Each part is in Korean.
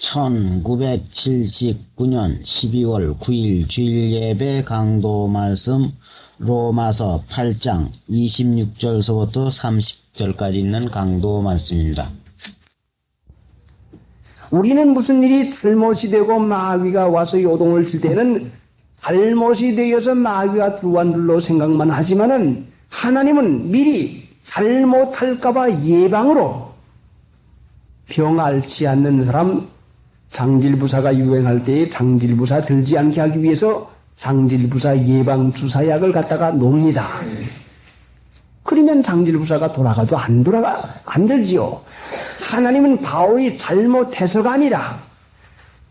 1979년 12월 9일 주일 예배 강도 말씀 로마서 8장 26절서부터 30절까지 있는 강도 말씀입니다. 우리는 무슨 일이 잘못이 되고 마귀가 와서 요동을 칠 때는 잘못이 되어서 마귀가 들어온 줄로 생각만 하지만은 하나님은 미리 잘못할까봐 예방으로 병 앓지 않는 사람, 장질부사가 유행할 때에 장질부사 들지 않게 하기 위해서 장질부사 예방주사약을 갖다가 놓습니다. 그러면 장질부사가 돌아가도 안 들지요. 하나님은 바울이 잘못해서가 아니라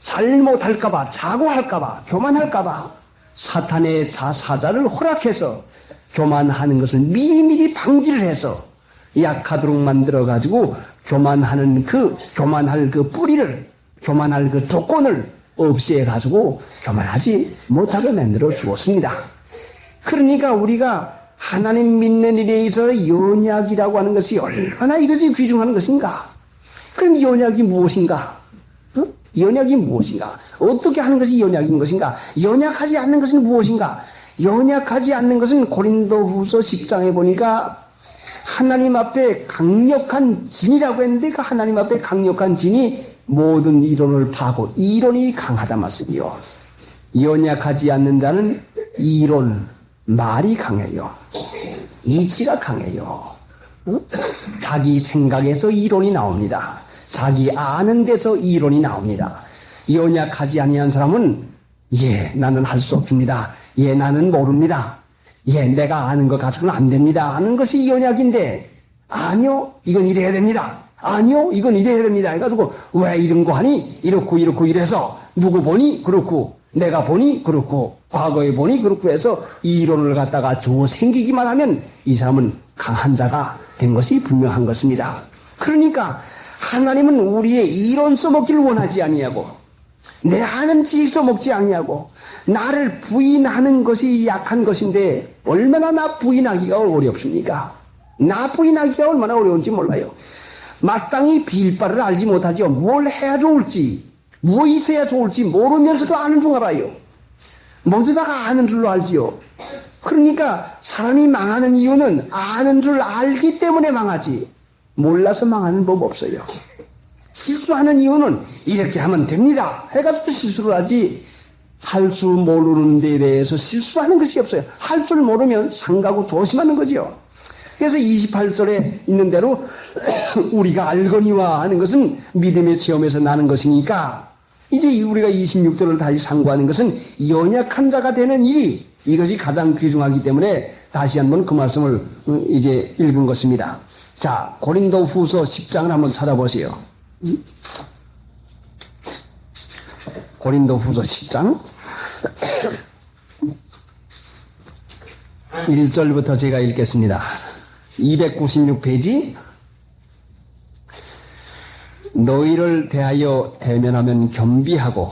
잘못할까봐, 자고할까봐, 교만할까봐 사탄의 사자를 허락해서 교만하는 것을 미리미리 방지를 해서 약하도록 만들어가지고 교만할 그 뿌리를, 교만할 그 조건을 없애가지고 교만하지 못하게 만들어 주었습니다. 그러니까 우리가 하나님 믿는 일에 있어서 연약이라고 하는 것이 얼마나 이것이 귀중한 것인가? 그럼 연약이 무엇인가? 연약이 무엇인가? 어떻게 하는 것이 연약인 것인가? 연약하지 않는 것은 무엇인가? 연약하지 않는 것은 고린도후서 10장에 보니까 하나님 앞에 강력한 진이라고 했는데 그 하나님 앞에 강력한 진이 모든 이론을 파고 이론이 강하다 말씀이요. 연약하지 않는 자는 이론, 말이 강해요. 이치가 강해요. 자기 생각에서 이론이 나옵니다. 자기 아는 데서 이론이 나옵니다. 연약하지 아니한 사람은 나는 할 수 없습니다. 나는 모릅니다. 내가 아는 것 가지고는 안 됩니다 하는 것이 연약인데, 아니요, 이건 이래야 됩니다. 아니요, 이건 이래야 됩니다 해가지고 왜 이런 거 하니? 이렇고 이래서 누구 보니 그렇고 내가 보니 그렇고 과거에 보니 그렇고 해서 이론을 갖다가 생기기만 하면 이 사람은 강한 자가 된 것이 분명한 것입니다. 그러니까 하나님은 우리의 이론 써먹기를 원하지 아니하고 내 아는 지식 써먹지 아니하고 나를 부인하는 것이 약한 것인데 얼마나 나 부인하기가 어렵습니까? 나 부인하기가 얼마나 어려운지 몰라요. 마땅히 빌 바를 알지 못하죠. 뭘 해야 좋을지, 무엇이 있어야 좋을지 모르면서도 아는 줄 알아요. 모두다가 아는 줄로 알지요. 그러니까 사람이 망하는 이유는 아는 줄 알기 때문에 망하지 몰라서 망하는 법 없어요. 실수하는 이유는 이렇게 하면 됩니다 해가지고 실수를 하지 할 줄 모르는 데 대해서 실수하는 것이 없어요. 할 줄 모르면 상가고 조심하는 거죠. 그래서 28절에 있는 대로 우리가 알거니와 하는 것은 믿음의 체험에서 나는 것이니까 이제 우리가 26절을 다시 상고하는 것은 연약한 자가 되는 일이 이것이 가장 귀중하기 때문에 다시 한번 그 말씀을 이제 읽은 것입니다. 자, 고린도후서 10장을 한번 찾아보세요. 고린도후서 10장 1절부터 제가 읽겠습니다. 296페이지. 너희를 대하여 대면하면 겸비하고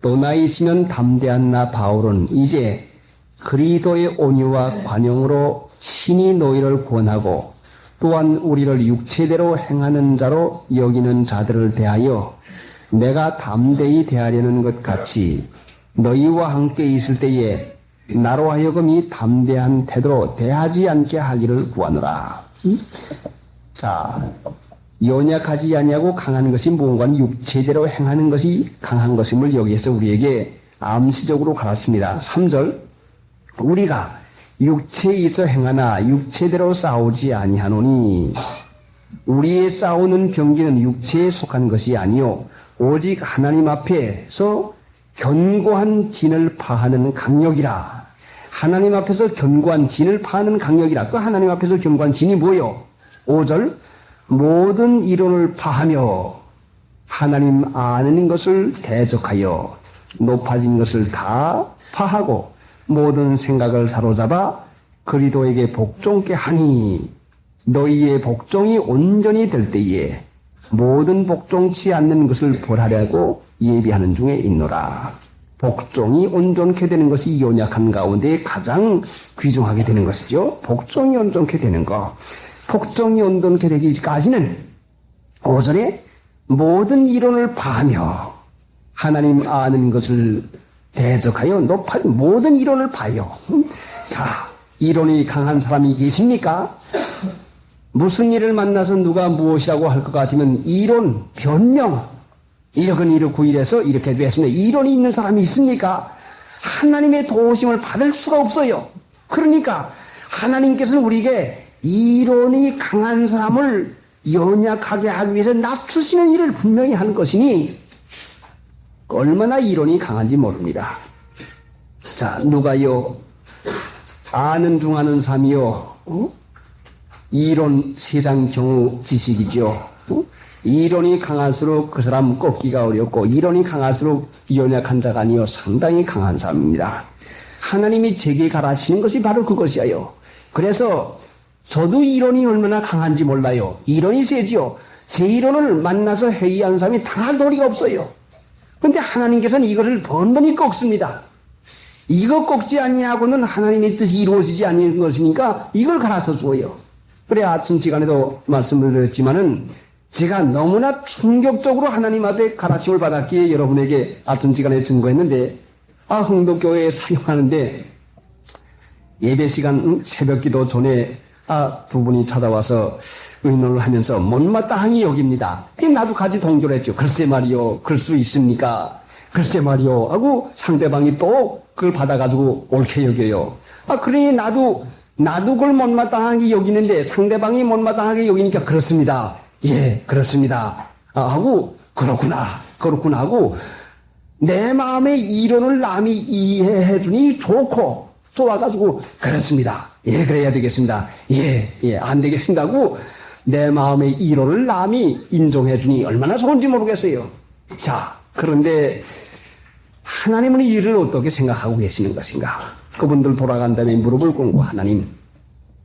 또 나이시면 담대한 나 바울은 이제 그리스도의 온유와 관용으로 친히 너희를 권하고 또한 우리를 육체대로 행하는 자로 여기는 자들을 대하여 내가 담대히 대하려는 것 같이 너희와 함께 있을 때에 나로 하여금 이 담대한 태도로 대하지 않게 하기를 구하노라. 자, 연약하지 아니하고 강한 것이 무언가는 육체대로 행하는 것이 강한 것임을 여기에서 우리에게 암시적으로 가르칩니다. 3절. 우리가 육체에 있어 행하나 육체대로 싸우지 아니하노니 우리의 싸우는 경기는 육체에 속한 것이 아니요 오직 하나님 앞에서 견고한 진을 파하는 강력이라. 하나님 앞에서 견고한 진을 파하는 강력이라. 그 하나님 앞에서 견고한 진이 뭐요? 5절. 모든 이론을 파하며 하나님 아는 것을 대적하여 높아진 것을 다 파하고 모든 생각을 사로잡아 그리스도에게 복종케 하니 너희의 복종이 온전히 될 때에 모든 복종치 않는 것을 벌하려고 예비하는 중에 있노라. 복종이 온전케 되는 것이 연약한 가운데 가장 귀중하게 되는 것이죠. 복종이 온전케 되는 것. 복종이 온전케 되기까지는 5절에 모든 이론을 파며 하나님 아는 것을 대적하여 높아 모든 이론을 파요. 자, 이론이 강한 사람이 계십니까? 무슨 일을 만나서 누가 무엇이라고 할 것 같으면 이론, 변명, 이렇건 이렇고 이래서 이렇게 됐습니다. 이론이 있는 사람이 있습니까? 하나님의 도우심을 받을 수가 없어요. 그러니까 하나님께서는 우리에게 이론이 강한 사람을 연약하게 하기 위해서 낮추시는 일을 분명히 하는 것이니 얼마나 이론이 강한지 모릅니다. 자, 누가요? 아는 중 아는 사람이요. 이론 세상 경우 지식이죠. 이론이 강할수록 그 사람 꺾기가 어렵고 이론이 강할수록 연약한 자가 아니요 상당히 강한 사람입니다. 하나님이 제게 가르치는 것이 바로 그것이에요. 그래서 저도 이론이 얼마나 강한지 몰라요. 이론이 세지요. 제 이론을 만나서 회의하는 사람이 당할 도리가 없어요. 그런데 하나님께서는 이것을 번번이 꺾습니다. 이거 꺾지 아니하고는 하나님의 뜻이 이루어지지 않는 것이니까 이걸 갈아서 주어요. 그래 아침 시간에도 말씀을 드렸지만은 제가 너무나 충격적으로 하나님 앞에 가르침을 받았기에 여러분에게 아침 시간에 증거했는데 흥덕교회에 사용하는데 예배 시간 새벽 기도 전에 두 분이 찾아와서 의논을 하면서 못마땅히 여깁니다. 나도 같이 동조를 했죠. 글쎄 말이요. 그럴 수 있습니까? 글쎄 말이요. 하고 상대방이 또 그걸 받아가지고 옳게 여겨요. 그러니 나도 그걸 못마땅하게 여기는데 상대방이 못마땅하게 여기니까 그렇습니다. 예, 그렇습니다. 하고 그렇구나 하고 내 마음의 이론을 남이 이해해 주니 좋고 좋아가지고 그렇습니다. 예, 그래야 되겠습니다. 예, 안 되겠습니다 하고 내 마음의 이론을 남이 인정해 주니 얼마나 좋은지 모르겠어요. 자, 그런데 하나님은 이 일을 어떻게 생각하고 계시는 것인가? 그분들 돌아간 다음에 무릎을 꿇고 하나님,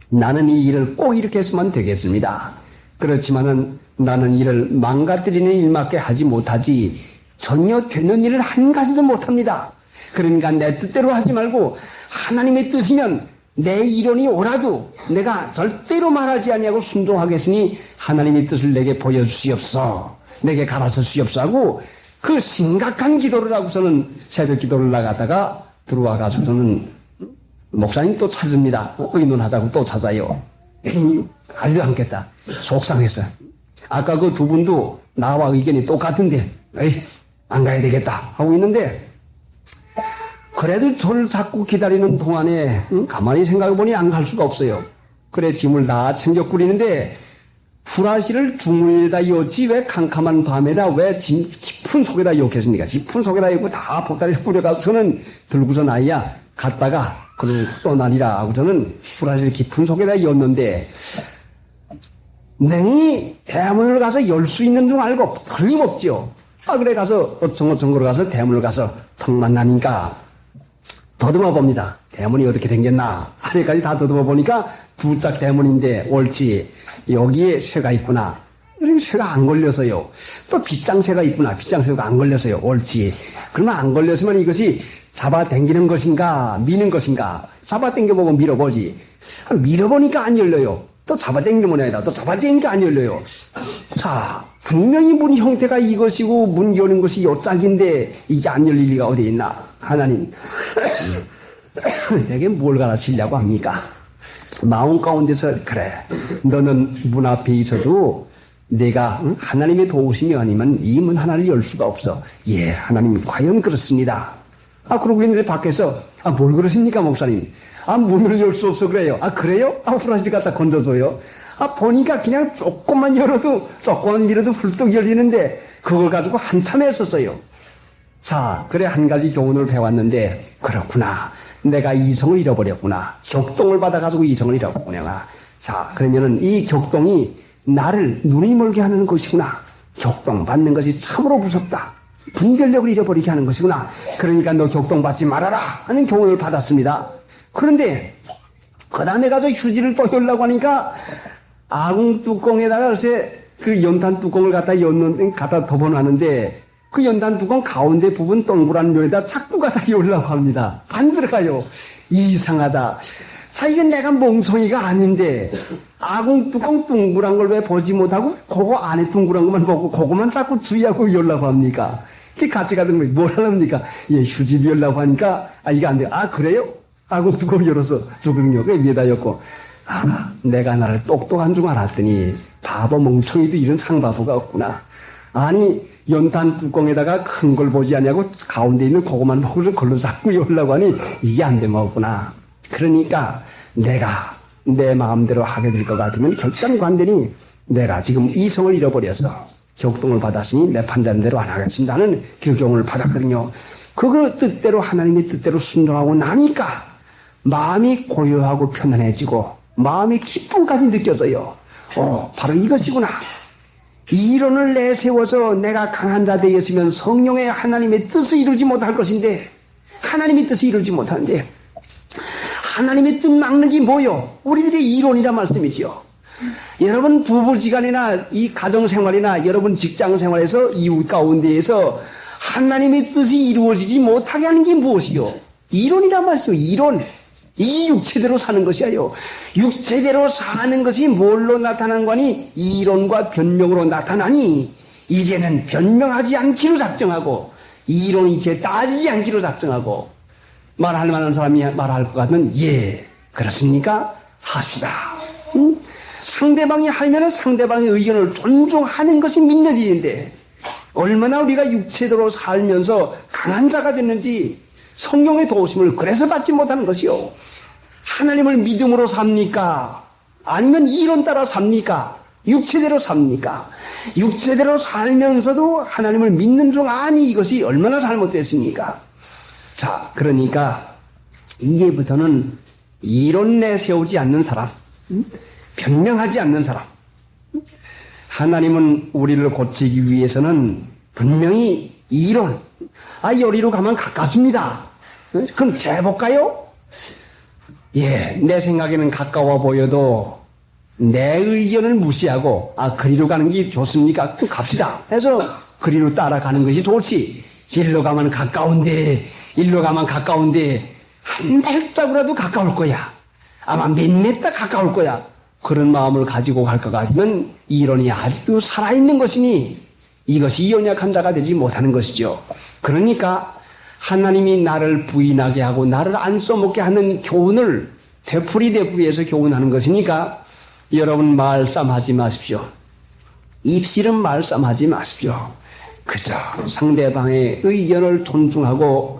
나는 이 일을 꼭 이렇게 했으면 되겠습니다. 그렇지만은 나는 이를 망가뜨리는 일밖에 하지 못하지 전혀 되는 일을 한 가지도 못합니다. 그러니까 내 뜻대로 하지 말고 하나님의 뜻이면 내 이론이 옳아도 내가 절대로 말하지 아니하고 순종하겠으니 하나님의 뜻을 내게 보여주시옵소. 내게 가르쳐 주시옵소 하고 그 심각한 기도를 하고서는 새벽 기도를 나가다가 들어와 가지고서는 목사님 또 찾습니다. 의논하자고 또 찾아요. 가지도 않겠다. 속상했어. 아까 그 두 분도 나와 의견이 똑같은데 안 가야 되겠다 하고 있는데 그래도 저를 자꾸 기다리는 동안에 가만히 생각해보니 안 갈 수가 없어요. 그래 짐을 다 챙겨 꾸리는데 후라시를 중문에다 였지 왜 캄캄한 밤에다 왜 짐 깊은 속에다 였겠습니까? 깊은 속에다 였고 다 보따리를 뿌려가지고 저는 들고서 나야 갔다가 그걸 또 나리라 하고 저는 후라시를 깊은 속에다 였는데 냉이 대문을 가서 열 수 있는 줄 알고 틀림없죠. 그래 가서 어청어청거로 가서 대문을 가서 턱만 나니까 더듬어 봅니다. 대문이 어떻게 생겼나 아래까지 다 더듬어 보니까 두 짝 대문인데 옳지 여기에 새가 있구나. 새가 안 걸려서요. 또 빗장새가 있구나. 빗장새가 안 걸려서요. 옳지. 그러면 안 걸렸으면 이것이 잡아당기는 것인가 미는 것인가. 잡아당겨보고 밀어보지. 밀어보니까 안 열려요. 또 잡아당기면 해야 또 잡아당기니까 안 열려요. 자, 분명히 문 형태가 이것이고 문 여는 것이 요 짝인데 이게 안 열릴 리가 어디 있나. 하나님 내게 뭘 가르치려고 합니까? 마음 가운데서 그래 너는 문 앞에 있어도 내가 하나님의 도우심이 아니면 이 문 하나를 열 수가 없어. 예, 하나님 과연 그렇습니다. 그러고 있는데 밖에서 뭘 그러십니까 목사님? 문을 열 수 없어 그래요. 그래요? 후라시를 갖다 건져줘요. 보니까 그냥 조금만 열어도 조금만 밀어도 훌떡 열리는데 그걸 가지고 한참 했었어요. 자, 그래 한 가지 교훈을 배웠는데 그렇구나. 내가 이성을 잃어버렸구나. 격동을 받아가지고 이성을 잃어버렸구나. 자, 그러면은 이 격동이 나를 눈이 멀게 하는 것이구나. 격동 받는 것이 참으로 무섭다. 분별력을 잃어버리게 하는 것이구나. 그러니까 너 격동 받지 말아라 하는 교훈을 받았습니다. 그런데 그 다음에 가서 휴지를 또 열려고 하니까 아궁 뚜껑에다가 글쎄 그 연탄 뚜껑을 갖다 덮어놨는데 그 연탄 뚜껑 가운데 부분 동그란 면에다 자꾸 갖다 열려고 합니다. 안 들어가요. 이상하다. 자, 이건 내가 멍청이가 아닌데, 아궁뚜껑 둥그란 걸 왜 보지 못하고, 그거 안에 둥그란 것만 보고, 그거만 자꾸 주의하고 열라고 합니까? 이렇게 같이 가든 뭘 하랍니까? 예, 휴지 열라고 하니까, 이거 안 돼요. 그래요? 아궁뚜껑 열어서 주걱요. 그 위에다 엮고, 내가 나를 똑똑한 줄 알았더니, 바보 멍청이도 이런 상바보가 없구나. 아니, 연탄 뚜껑에다가 큰 걸 보지 않냐고 가운데 있는 그거만 보고 걸로 자꾸 열라고 하니 이게 안 되먹구나. 그러니까 내가 내 마음대로 하게 될 것 같으면 결단관되니 내가 지금 이성을 잃어버려서 격동을 받았으니 내 판단대로 안 하겠습니다 하는 결정을 받았거든요. 그거 뜻대로 하나님의 뜻대로 순종하고 나니까 마음이 고요하고 편안해지고 마음이 기쁨까지 느껴져요. 바로 이것이구나. 이론을 내세워서 내가 강한 자 되었으면 성령의 하나님의 뜻을 이루지 못할 것인데 하나님의 뜻을 이루지 못하는데 하나님의 뜻 막는 게 뭐요? 우리들의 이론이란 말씀이지요. 여러분 부부지간이나 이 가정생활이나 여러분 직장생활에서 이웃 가운데에서 하나님의 뜻이 이루어지지 못하게 하는 게 무엇이요? 이론이란 말씀이요. 이론. 이 육체대로 사는 것이야요. 육체대로 사는 것이 뭘로 나타난 거니? 이론과 변명으로 나타나니 이제는 변명하지 않기로 작정하고 이론이 이제 따지지 않기로 작정하고 말할 만한 사람이 말할 것 같으면 예 그렇습니까? 합시다. 상대방이 하면 상대방의 의견을 존중하는 것이 믿는 일인데 얼마나 우리가 육체대로 살면서 강한 자가 됐는지 성령의 도우심을 그래서 받지 못하는 것이요. 하나님을 믿음으로 삽니까? 아니면 이론 따라 삽니까? 육체대로 삽니까? 육체대로 살면서도 하나님을 믿는 중 아니 이것이 얼마나 잘못됐습니까? 자, 그러니까 이제부터는 이론 내세우지 않는 사람, 변명하지 않는 사람. 하나님은 우리를 고치기 위해서는 분명히 이론, 요리로 가면 가깝습니다. 그럼 재볼까요? 예, 내 생각에는 가까워 보여도 내 의견을 무시하고 그리로 가는 게 좋습니까? 그럼 갑시다. 해서 그리로 따라가는 것이 좋지. 일로 가면 가까운데 일로 가면 가까운데 한 발자국이라도 가까울 거야. 아마 몇 다 가까울 거야. 그런 마음을 가지고 갈 것 같으면 이론이 아직도 살아있는 것이니 이것이 연약한 자가 되지 못하는 것이죠. 그러니까 하나님이 나를 부인하게 하고 나를 안 써먹게 하는 교훈을 되풀이해서 교훈하는 것이니까 여러분 말싸움하지 마십시오. 입술은 말싸움하지 마십시오. 그저 상대방의 의견을 존중하고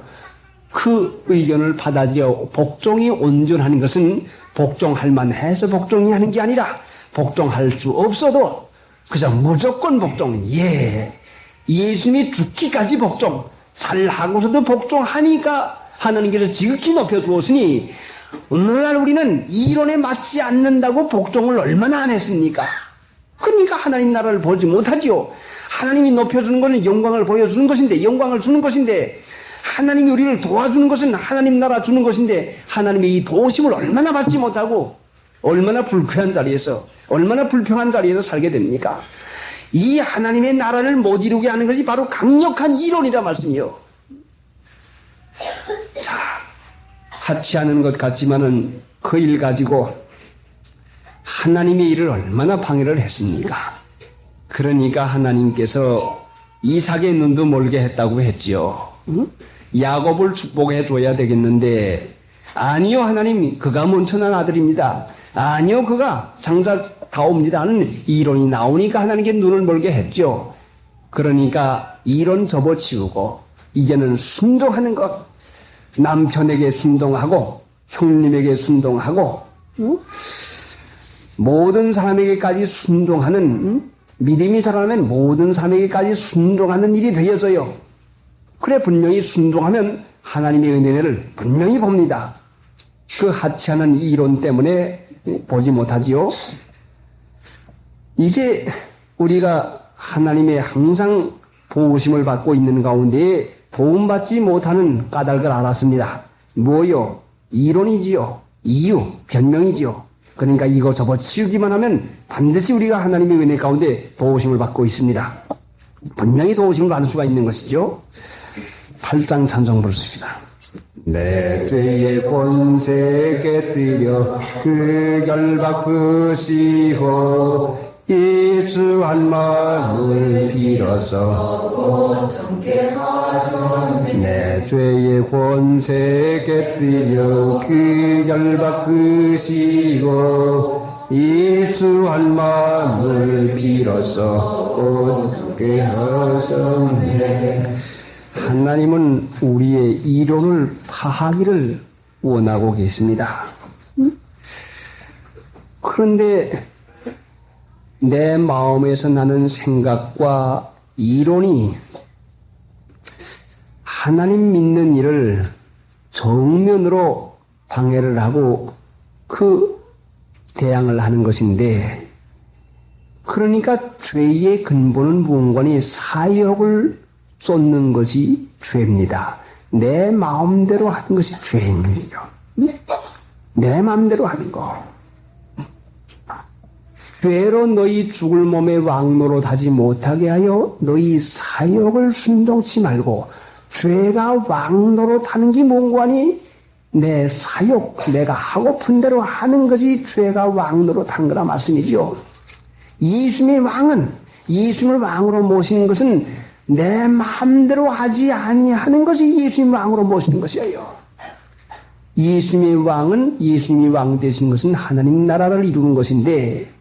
그 의견을 받아들여 복종이 온전하는 것은 복종할 만해서 복종이 하는 게 아니라 복종할 수 없어도 그저 무조건 복종. 예수님이 죽기까지 복종. 잘하고서도 복종하니까 하나님께서 지극히 높여주었으니 오늘날 우리는 이론에 맞지 않는다고 복종을 얼마나 안 했습니까? 그러니까 하나님 나라를 보지 못하지요. 하나님이 높여주는 것은 영광을 보여주는 것인데 영광을 주는 것인데 하나님이 우리를 도와주는 것은 하나님 나라 주는 것인데 하나님의 이 도우심을 얼마나 받지 못하고 얼마나 불쾌한 자리에서 얼마나 불평한 자리에서 살게 됩니까? 이 하나님의 나라를 못 이루게 하는 것이 바로 강력한 이론이라 말씀이요. 자, 하치하는 것 같지만은 그 일 가지고 하나님의 일을 얼마나 방해를 했습니까? 그러니까 하나님께서 이삭의 눈도 멀게 했다고 했지요. 야곱을 축복해 줘야 되겠는데 아니요 하나님 그가 먼천한 아들입니다. 아니요 그가 장자다옵니다 하는 이론이 나오니까 하나님께 눈을 멀게 했죠. 그러니까 이론 접어치우고 이제는 순종하는 것, 남편에게 순종하고 형님에게 순종하고 모든 사람에게까지 순종하는 믿음이 자라면 모든 사람에게까지 순종하는 일이 되어져요. 그래 분명히 순종하면 하나님의 은혜를 분명히 봅니다. 그 하찮은 이론 때문에 보지 못하지요. 이제 우리가 하나님의 항상 도우심을 받고 있는 가운데 도움받지 못하는 까닭을 알았습니다. 뭐요? 이론이지요. 이유, 변명이지요. 그러니까 이거 접어치우기만 하면 반드시 우리가 하나님의 은혜 가운데 도우심을 받고 있습니다. 분명히 도우심을 받을 수가 있는 것이죠. 8장 찬송 부르십시다. 내 죄의 권세 깨뜨려 그 결박 그시고 이주한 마음을 빌어서 내 죄의 권세 깨뜨려 그 결박 그시고 이주한 마음을 빌어서 곧게 하셨네. 하나님은 우리의 이론을 파하기를 원하고 계십니다. 그런데 내 마음에서 나는 생각과 이론이 하나님 믿는 일을 정면으로 방해를 하고 그 대항을 하는 것인데, 그러니까 죄의 근본은 무언가니 사욕을 쏟는 것이 죄입니다. 내 마음대로 하는 것이 죄입니다. 내 마음대로 하는 거. 죄로 너희 죽을 몸의 왕노릇하지 못하게 하여 너희 사욕을 순종치 말고, 죄가 왕노릇하는 게 뭔가니 내 사욕, 내가 하고픈 대로 하는 것이 죄가 왕노릇하는 거라 말씀이죠. 예수님의 왕은, 예수님을 왕으로 모시는 것은 내 마음대로 하지 아니하는 것이 예수님 왕으로 모시는 것이에요. 예수님의 왕은, 예수님이 왕 되신 것은 하나님 나라를 이루는 것인데,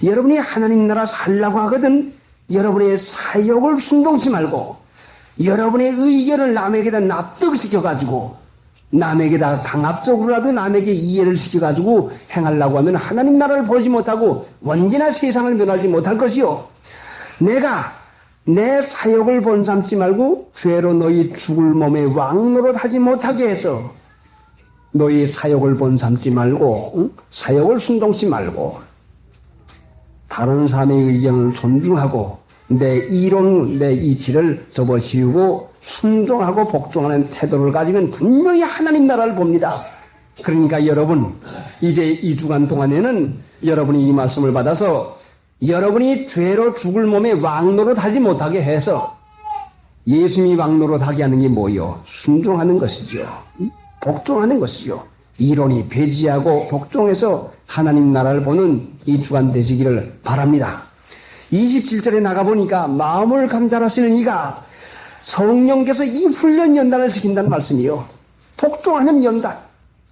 여러분이 하나님 나라 살라고 하거든 여러분의 사욕을 순종치 말고 여러분의 의견을 남에게다 납득시켜가지고 남에게다 강압적으로라도 남에게 이해를 시켜가지고 행하려고 하면 하나님 나라를 보지 못하고 언제나 세상을 면하지 못할 것이요. 내가 내 사욕을 본삼지 말고 죄로 너희 죽을 몸에 왕노릇 하지 못하게 해서 너희 사욕을 본삼지 말고 사욕을 순종치 말고 다른 사람의 의견을 존중하고 내 이론, 내 이치를 접어지우고 순종하고 복종하는 태도를 가지면 분명히 하나님 나라를 봅니다. 그러니까 여러분, 이제 2주간 동안에는 여러분이 이 말씀을 받아서 여러분이 죄로 죽을 몸에 왕노릇 하지 못하게 해서 예수님이 왕노릇 하게 하는 게 뭐요? 순종하는 것이죠. 복종하는 것이죠. 이론이 배제하고 복종해서 하나님 나라를 보는 2주간 되시기를 바랍니다. 27절에 나가보니까 마음을 감찰하시는 이가 성령께서 이 훈련 연단을 시킨다는 말씀이요. 복종하는 연단,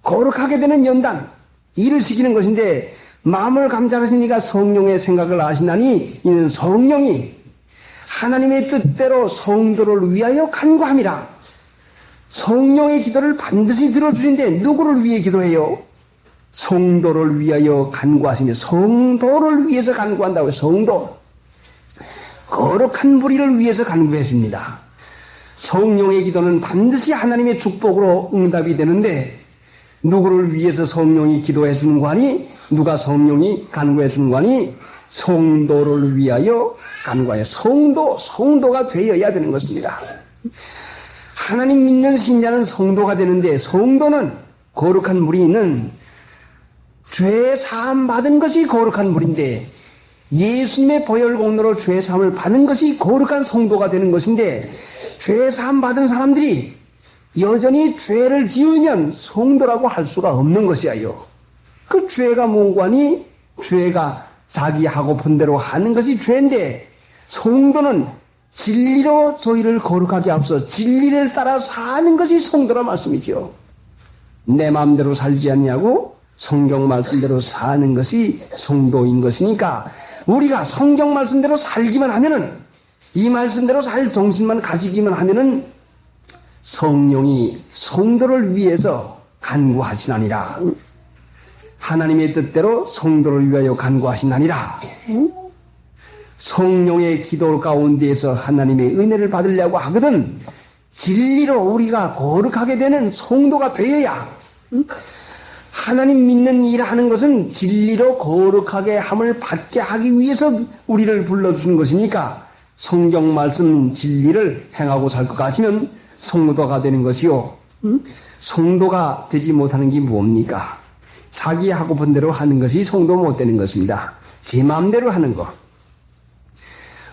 거룩하게 되는 연단, 일을 시키는 것인데 마음을 감찰하시는 이가 성령의 생각을 아시나니 이는 성령이 하나님의 뜻대로 성도를 위하여 간구함이라. 성령의 기도를 반드시 들어주는데 누구를 위해 기도해요? 성도를 위하여 간구하시며 성도를 위해서 간구한다고요. 성도. 거룩한 무리를 위해서 간구했습니다. 성령의 기도는 반드시 하나님의 축복으로 응답이 되는데 누구를 위해서 성령이 기도해 주는 거 아니? 누가 성령이 간구해 주는 거 아니? 성도를 위하여 간구하여 성도가 되어야 되는 것입니다. 하나님 믿는 신자는 성도가 되는데 성도는 거룩한 무리는 죄 사함 받은 것이 거룩한 무리인데 예수님의 보혈 공로로 죄 사함을 받는 것이 거룩한 성도가 되는 것인데 죄 사함 받은 사람들이 여전히 죄를 지으면 성도라고 할 수가 없는 것이에요. 그 죄가 뭔가니? 죄가 자기 하고픈 대로 하는 것이 죄인데 성도는 진리로 저희를 거룩하게 앞서 진리를 따라 사는 것이 성도라 말씀이죠. 내 마음대로 살지 않냐고 성경 말씀대로 사는 것이 성도인 것이니까 우리가 성경 말씀대로 살기만 하면은 이 말씀대로 살 정신만 가지기만 하면은 성령이 성도를 위해서 간구하시나니라. 하나님의 뜻대로 성도를 위하여 간구하시나니라. 성령의 기도 가운데에서 하나님의 은혜를 받으려고 하거든 진리로 우리가 거룩하게 되는 성도가 되어야 하나님 믿는 일을 하는 것은 진리로 거룩하게 함을 받게 하기 위해서 우리를 불러주는 것이니까 성경 말씀 진리를 행하고 살 것 같으면 성도가 되는 것이요. 성도가 되지 못하는 게 뭡니까? 자기 하고픈 대로 하는 것이 성도 못 되는 것입니다. 제 마음대로 하는 것.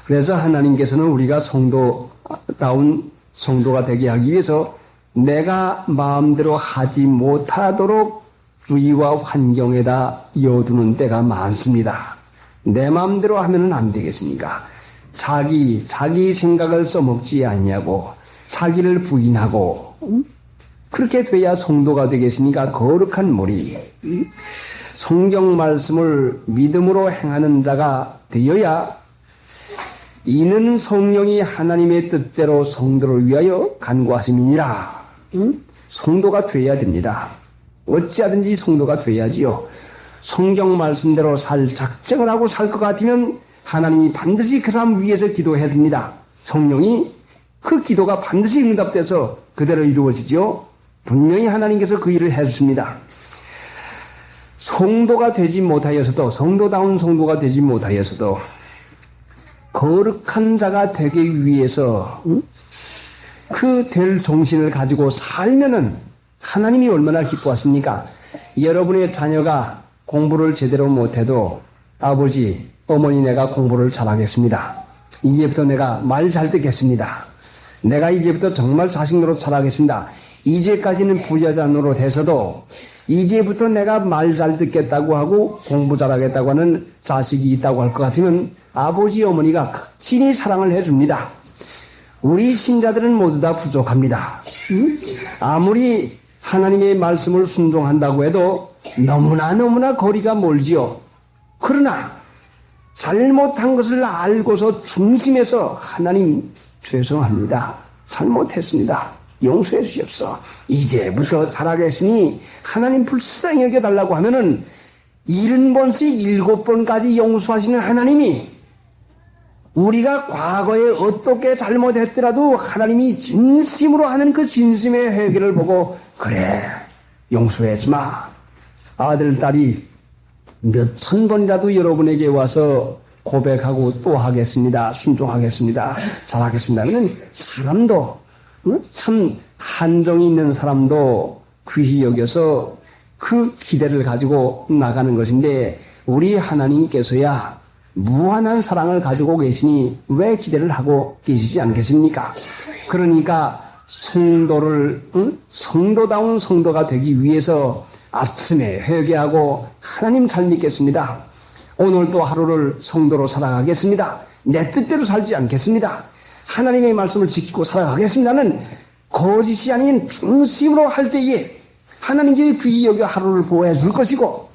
그래서 하나님께서는 우리가 성도다운 성도가 되게 하기 위해서 내가 마음대로 하지 못하도록 주의와 환경에다 여두는 때가 많습니다. 내 마음대로 하면은 안 되겠습니까? 자기 생각을 써먹지 아니하고 자기를 부인하고 그렇게 돼야 성도가 되겠으니까 거룩한 머리. 성경 말씀을 믿음으로 행하는 자가 되어야 이는 성령이 하나님의 뜻대로 성도를 위하여 간구하심이니라. 성도가 돼야 됩니다. 어찌하든지 성도가 돼야지요. 성경 말씀대로 살 작정을 하고 살 것 같으면 하나님이 반드시 그 사람 위해서 기도해야 됩니다. 성령이 그 기도가 반드시 응답돼서 그대로 이루어지죠. 분명히 하나님께서 그 일을 해주십니다. 성도가 되지 못하여서도, 성도다운 성도가 되지 못하여서도 거룩한 자가 되기 위해서 그 될 정신을 가지고 살면은 하나님이 얼마나 기뻐하십니까? 여러분의 자녀가 공부를 제대로 못해도 아버지, 어머니 내가 공부를 잘하겠습니다. 이제부터 내가 말 잘 듣겠습니다. 내가 이제부터 정말 자식 노릇 잘하겠습니다. 이제까지는 부여자노릇 해서도 이제부터 내가 말 잘 듣겠다고 하고 공부 잘하겠다고 하는 자식이 있다고 할 것 같으면 아버지, 어머니가 극진히 사랑을 해줍니다. 우리 신자들은 모두 다 부족합니다. 아무리 하나님의 말씀을 순종한다고 해도 너무나 거리가 멀지요. 그러나 잘못한 것을 알고서 중심에서 하나님 죄송합니다. 잘못했습니다. 용서해 주십시오. 이제부터 잘하겠으니 하나님 불쌍히 여겨달라고 하면은 70번씩 7번까지 용서하시는 하나님이 우리가 과거에 어떻게 잘못했더라도 하나님이 진심으로 하는 그 진심의 회개를 보고 그래 용서해 주마. 아들 딸이 몇천 번이라도 여러분에게 와서 고백하고 또 하겠습니다. 순종하겠습니다. 잘하겠습니다. 그러면 사람도 참 한정이 있는 사람도 귀히 여겨서 그 기대를 가지고 나가는 것인데 우리 하나님께서야 무한한 사랑을 가지고 계시니 왜 기대를 하고 계시지 않겠습니까? 그러니까 성도다운 성도가 되기 위해서 아침에 회개하고 하나님 잘 믿겠습니다. 오늘도 하루를 성도로 살아가겠습니다. 내 뜻대로 살지 않겠습니다. 하나님의 말씀을 지키고 살아가겠습니다는 거짓이 아닌 중심으로 할 때에 하나님께 귀히 여겨 하루를 보호해 줄 것이고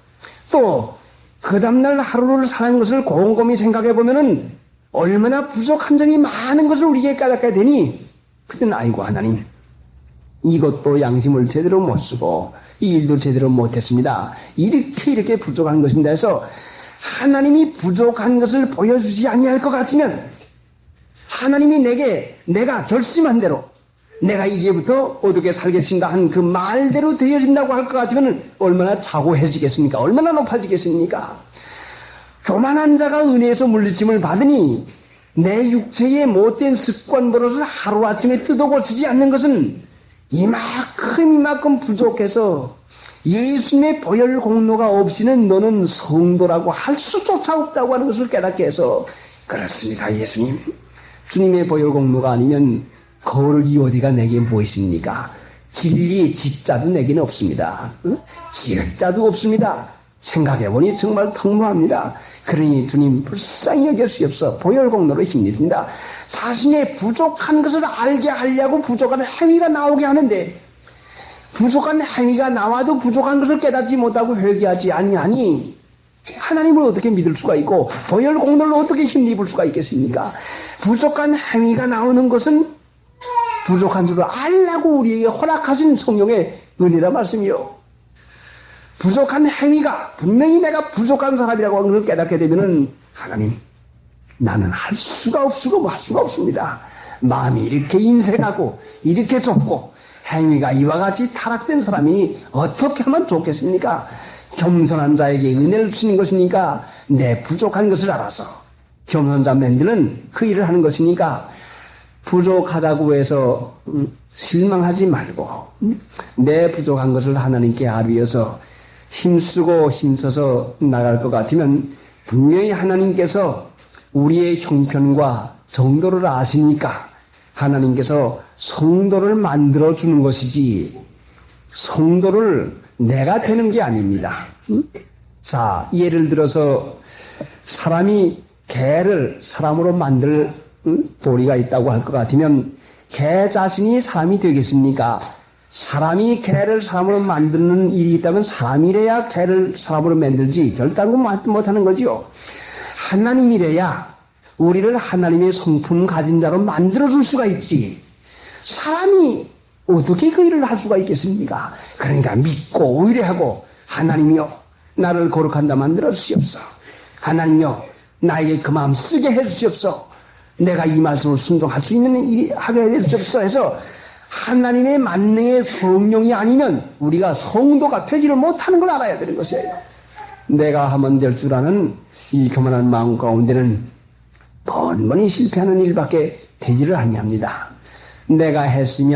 또 그 다음날 하루를 사는 것을 곰곰이 생각해 보면은 얼마나 부족한 점이 많은 것을 우리에게 깨닫게 되니 그때는 아이고 하나님 이것도 양심을 제대로 못 쓰고 이 일도 제대로 못했습니다. 이렇게 부족한 것입니다 해서 하나님이 부족한 것을 보여주지 아니할 것 같으면 하나님이 내가 결심한 대로 내가 이제부터 어떻게 살겠습니다 한 그 말대로 되어진다고 할 것 같으면 얼마나 자고해지겠습니까? 얼마나 높아지겠습니까? 교만한 자가 은혜에서 물리침을 받으니 내 육체의 못된 습관 버릇을 하루아침에 뜯어 고치지 않는 것은 이만큼 부족해서 예수님의 보혈 공로가 없이는 너는 성도라고 할 수조차 없다고 하는 것을 깨닫게 해서 그렇습니다 예수님. 주님의 보혈 공로가 아니면 거룩이 어디가 내게 무엇입니까? 진리 직자도 내게는 없습니다. 지역자도 없습니다. 생각해보니 정말 통로합니다. 그러니 주님 불쌍히 여겨주시옵소서. 보혈 공로로 힘입니다. 자신의 부족한 것을 알게 하려고 부족한 행위가 나오게 하는데 부족한 행위가 나와도 부족한 것을 깨닫지 못하고 회개하지 아니하니 하나님을 어떻게 믿을 수가 있고 보혈 공로를 어떻게 힘입을 수가 있겠습니까? 부족한 행위가 나오는 것은 부족한 줄을 알라고 우리에게 허락하신 성령의 은혜라 말씀이요. 부족한 행위가 분명히 내가 부족한 사람이라고 하는 걸 깨닫게 되면은 하나님 나는 할 수가 없습니다. 마음이 이렇게 인색하고 이렇게 좁고 행위가 이와 같이 타락된 사람이 어떻게 하면 좋겠습니까? 겸손한 자에게 은혜를 주시는 것이니까 내 부족한 것을 알아서 겸손한 자맨들은 그 일을 하는 것이니까 부족하다고 해서 실망하지 말고 내 부족한 것을 하나님께 아뢰어서 힘쓰고 힘써서 나갈 것 같으면 분명히 하나님께서 우리의 형편과 정도를 아시니까 하나님께서 성도를 만들어 주는 것이지 성도를 내가 되는 게 아닙니다. 자, 예를 들어서 사람이 개를 사람으로 만들 도리가 있다고 할 것 같으면 개 자신이 사람이 되겠습니까? 사람이 개를 사람으로 만드는 일이 있다면 사람이래야 개를 사람으로 만들지 결단코 못하는 거죠. 하나님이래야 우리를 하나님의 성품 가진 자로 만들어줄 수가 있지. 사람이 어떻게 그 일을 할 수가 있겠습니까? 그러니까 믿고 의뢰하고 하나님이여 나를 거룩한다 만들어 주시옵소서. 하나님이여 나에게 그 마음 쓰게 해 주시옵소서. 내가 이 말씀을 순종할 수 있는 일이 하게 해 주시옵소서 해서 하나님의 만능의 성령이 아니면 우리가 성도가 되지를 못하는 걸 알아야 되는 것이에요. 내가 하면 될 줄 아는 이 교만한 마음 가운데는 번번이 실패하는 일밖에 되지를 아니합니다. 내가 했으니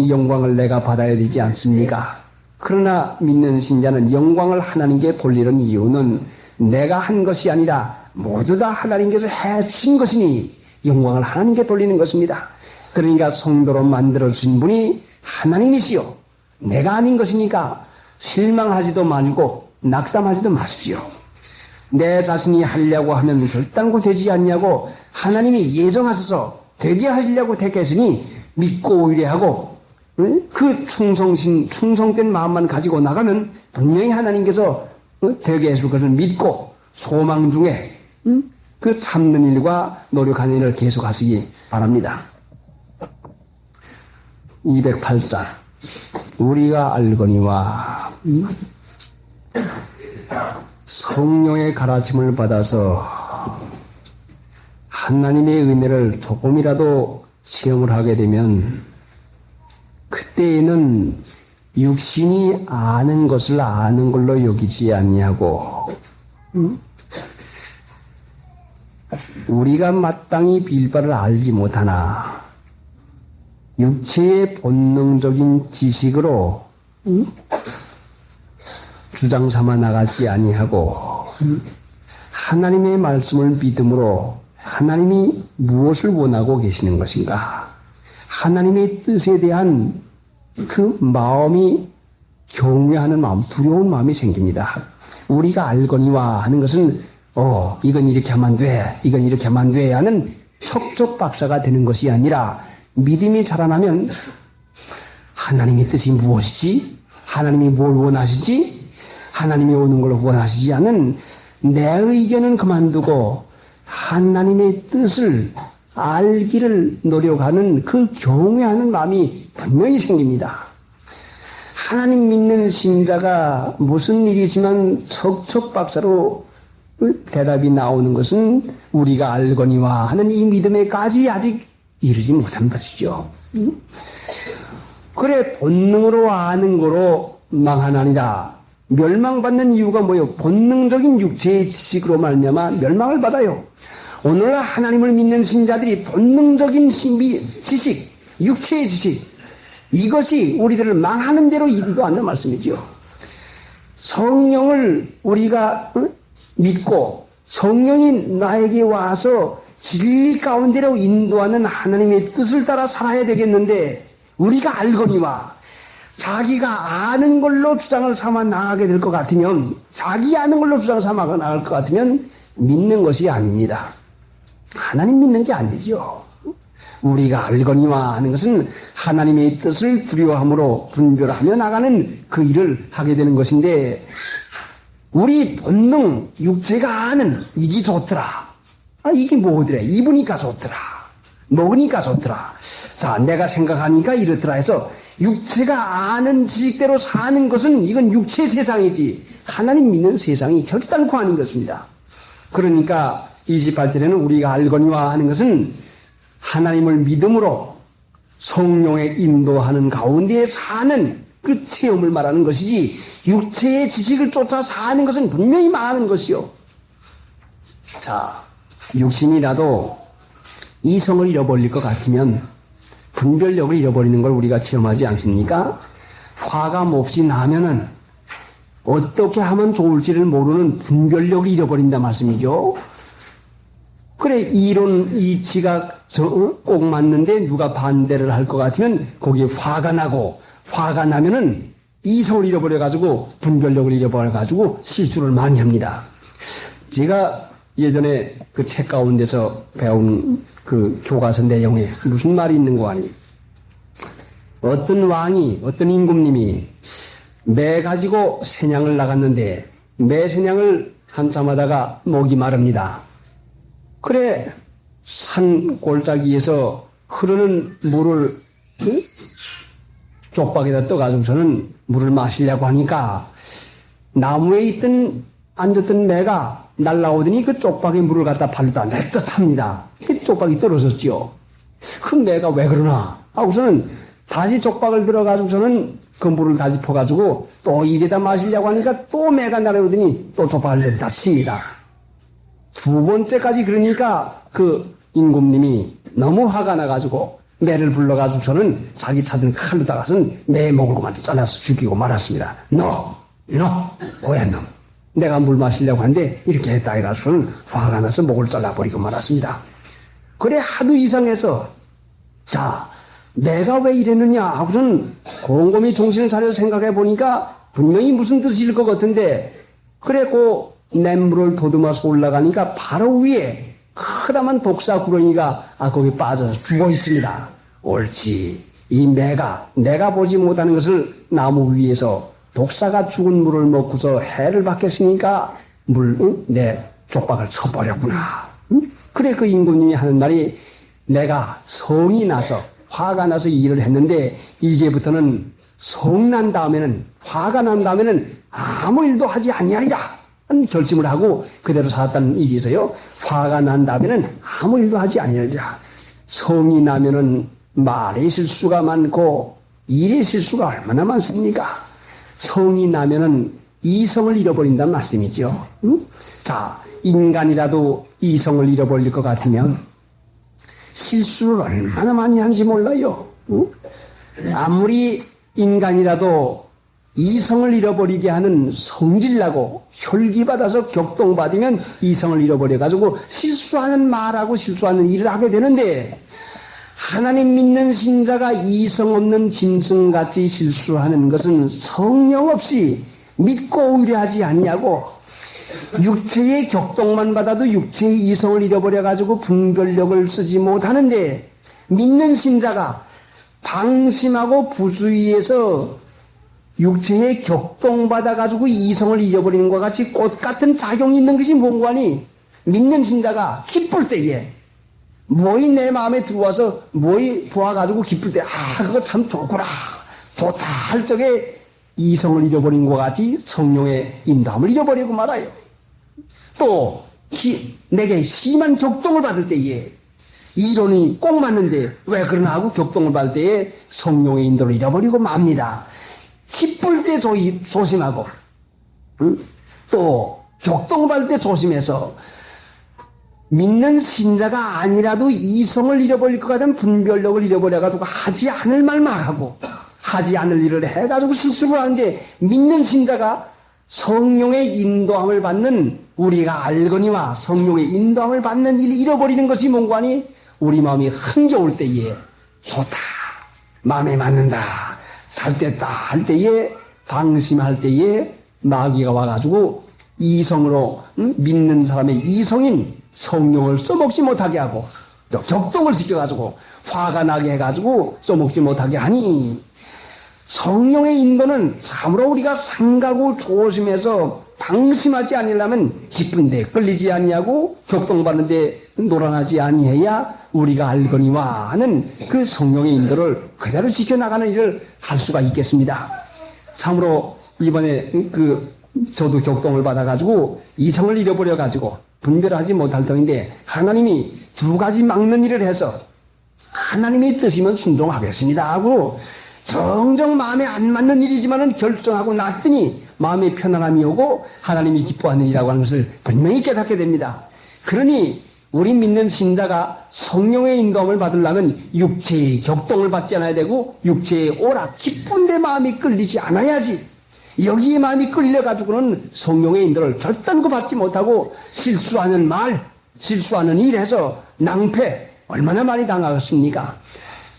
영광을 내가 받아야 되지 않습니까? 그러나 믿는 신자는 영광을 하나님께 돌리는 이유는 내가 한 것이 아니라 모두 다 하나님께서 해주신 것이니 영광을 하나님께 돌리는 것입니다. 그러니까 성도로 만들어주신 분이 하나님이시요. 내가 아닌 것이니까 실망하지도 말고 낙담하지도 마십시오. 내 자신이 하려고 하면 결단코 되지 않냐고 하나님이 예정하셔서 되게 하려고 택했으니 믿고 의뢰하고 그 충성된 마음만 가지고 나가면 분명히 하나님께서 되게 해줄 것을 믿고 소망 중에 그 참는 일과 노력하는 일을 계속하시기 바랍니다. 208장 우리가 알거니와 성령의 가르침을 받아서 하나님의 은혜를 조금이라도 체험을 하게 되면 그때에는 육신이 아는 것을 아는 걸로 여기지 아니하고 우리가 마땅히 빌 바를 알지 못하나 육체의 본능적인 지식으로 주장 삼아 나가지 아니하고 하나님의 말씀을 믿음으로 하나님이 무엇을 원하고 계시는 것인가? 하나님의 뜻에 대한 그 마음이 경외하는 마음, 두려운 마음이 생깁니다. 우리가 알거니와 하는 것은 이건 이렇게 하면 안 돼, 이건 이렇게 하면 안 돼 하는 척척박사가 되는 것이 아니라 믿음이 자라나면 하나님의 뜻이 무엇이지? 하나님이 뭘 원하시지? 하나님이 오는 걸 원하시지 않은 내 의견은 그만두고 하나님의 뜻을 알기를 노력하는 그 경외하는 마음이 분명히 생깁니다. 하나님 믿는 신자가 무슨 일이지만 척척박사로 대답이 나오는 것은 우리가 알거니와 하는 이 믿음에까지 아직 이르지 못한 것이죠. 그래 본능으로 아는 거로 망하나니라. 멸망받는 이유가 뭐예요? 본능적인 육체의 지식으로 말미암아 멸망을 받아요. 오늘 하나님을 믿는 신자들이 본능적인 지식, 육체의 지식, 이것이 우리들을 망하는 대로 인도한다는 말씀이죠. 성령을 우리가 믿고 성령이 나에게 와서 진리 가운데로 인도하는 하나님의 뜻을 따라 살아야 되겠는데 우리가 알거니와 자기가 아는 걸로 주장을 삼아 나가게 될 것 같으면 자기 아는 걸로 주장을 삼아 나갈 것 같으면 믿는 것이 아닙니다. 하나님 믿는 게 아니죠. 우리가 알거니와 하는 것은 하나님의 뜻을 두려워함으로 분별하며 나가는 그 일을 하게 되는 것인데 우리 본능, 육체가 아는 이게 좋더라. 이게 뭐더래? 입으니까 좋더라. 먹으니까 좋더라. 자, 내가 생각하니까 이렇더라 해서 육체가 아는 지식대로 사는 것은 이건 육체 세상이지 하나님 믿는 세상이 결단코 아닌 것입니다. 그러니까 28절에는 우리가 알거니와 하는 것은 하나님을 믿음으로 성령의 인도하는 가운데 사는 그 체험을 말하는 것이지 육체의 지식을 쫓아 사는 것은 분명히 망하는 것이요. 자, 육신이라도 이성을 잃어버릴 것 같으면 분별력을 잃어버리는 걸 우리가 체험하지 않습니까? 화가 몹시 나면은 어떻게 하면 좋을지를 모르는 분별력을 잃어버린다 말씀이죠. 그래, 이론, 이치가 꼭 맞는데 누가 반대를 할 것 같으면 거기에 화가 나고, 화가 나면은 이성을 잃어버려가지고 분별력을 잃어버려가지고 실수를 많이 합니다. 제가 예전에 그 책 가운데서 배운 그 교과서 내용에 무슨 말이 있는 거 아니? 어떤 왕이, 어떤 임금님이 매 가지고 사냥을 나갔는데 매 사냥을 한참 하다가 목이 마릅니다. 그래, 산 골짜기에서 흐르는 물을 쪽박에다 떠가지고서는 물을 마시려고 하니까 나무에 앉았던 매가 날라오더니 그 쪽박에 물을 갖다 발로다 냈다 찹니다. 그 쪽박이 떨어졌지요. 그 매가 왜 그러나 하고서는 다시 쪽박을 들어가지고서는 그 물을 다시 퍼가지고 또 입에다 마시려고 하니까 또 매가 날아오더니 또 쪽박을 내다 칩니다. 두 번째까지 그러니까 그 임금님이 너무 화가 나가지고 매를 불러가지고서는 자기 찾은 칼로 다가선 매 목을 그만 잘라서 죽이고 말았습니다. 너, 뭐야 너? 내가 물 마시려고 하는데 이렇게 했다 해가지고는 화가 나서 목을 잘라버리고 말았습니다. 그래 하도 이상해서 자, 내가 왜 이랬느냐 하고서는 곰곰이 정신을 차려서 생각해 보니까 분명히 무슨 뜻일 것 같은데 그래 그 냇물을 도듬어서 올라가니까 바로 위에 크다만 독사 구렁이가 거기 빠져서 죽어 있습니다. 옳지. 이 매가 내가 보지 못하는 것을 나무 위에서 독사가 죽은 물을 먹고서 해를 받겠으니까 내 쪽박을 쳐버렸구나. 그래 그 임금님이 하는 말이 내가 성이 나서 화가 나서 이 일을 했는데 이제부터는 성난 다음에는 화가 난 다음에는 아무 일도 하지 아니하리라. 결심을 하고 그대로 살았다는 얘기에서요. 화가 난 다음에는 아무 일도 하지 아니하리라. 성이 나면은 말의 실수가 많고 일의 실수가 얼마나 많습니까? 성이 나면은 이성을 잃어버린다는 말씀이죠. 응? 자, 인간이라도 이성을 잃어버릴 것 같으면 실수를 얼마나 많이 하는지 몰라요. 응? 아무리 인간이라도 이성을 잃어버리게 하는 성질나고 혈기받아서 격동받으면 이성을 잃어버려가지고 실수하는 말하고 실수하는 일을 하게 되는데 하나님 믿는 신자가 이성 없는 짐승같이 실수하는 것은 성령 없이 믿고 의뢰하지 아니하고 육체의 격동만 받아도 육체의 이성을 잃어버려가지고 분별력을 쓰지 못하는데 믿는 신자가 방심하고 부주의해서 육체에 격동받아가지고 이성을 잊어버리는 것과 같이 꽃 같은 작용이 있는 것이 뭔가니 믿는 신자가 기쁠 때에 뭐이 내 마음에 들어와서 뭐이 보아가지고 기쁠 때 그거 참 좋구나 좋다 할 적에 이성을 잃어버린 것과 같이 성령의 인도함을 잃어버리고 말아요. 또 내게 심한 격동을 받을 때에 이론이 꼭 맞는데 왜 그러나 하고 격동을 받을 때에 성령의 인도를 잃어버리고 맙니다. 기쁠 때 조심하고 또 격동을 받을 때 조심해서 믿는 신자가 아니라도 이성을 잃어버릴 것 같은 분별력을 잃어버려가지고 하지 않을 말만 하고 하지 않을 일을 해가지고 실수를 하는데 믿는 신자가 성령의 인도함을 받는 우리가 알거니와 성령의 인도함을 받는 일을 잃어버리는 것이 뭔가니 우리 마음이 흥겨울 때에 좋다 마음에 맞는다 잘 됐다 할 때에 방심할 때에 마귀가 와가지고 이성으로 믿는 사람의 이성인 성령을 써먹지 못하게 하고 또 격동을 시켜가지고 화가 나게 해가지고 써먹지 못하게 하니 성령의 인도는 참으로 우리가 삼가고 조심해서 방심하지 아니려면 기쁜데 끌리지 아니하고 격동받는데 노란하지 아니해야 우리가 알거니와 하는 그 성령의 인도를 그대로 지켜나가는 일을 할 수가 있겠습니다. 참으로 이번에 저도 격동을 받아가지고 이성을 잃어버려가지고 분별하지 못할 터인데 하나님이 두 가지 막는 일을 해서 하나님의 뜻이면 순종하겠습니다 하고 정정 마음에 안 맞는 일이지만은 결정하고 났더니 마음의 편안함이 오고 하나님이 기뻐하는 일이라고 하는 것을 분명히 깨닫게 됩니다. 그러니 우리 믿는 신자가 성령의 인도함을 받으려면 육체의 격동을 받지 않아야 되고 육체의 오락 기쁜데 마음이 끌리지 않아야지. 여기에 마음이 끌려가지고는 성령의 인도를 결단코 받지 못하고 실수하는 말, 실수하는 일에서 낭패, 얼마나 많이 당하겠습니까?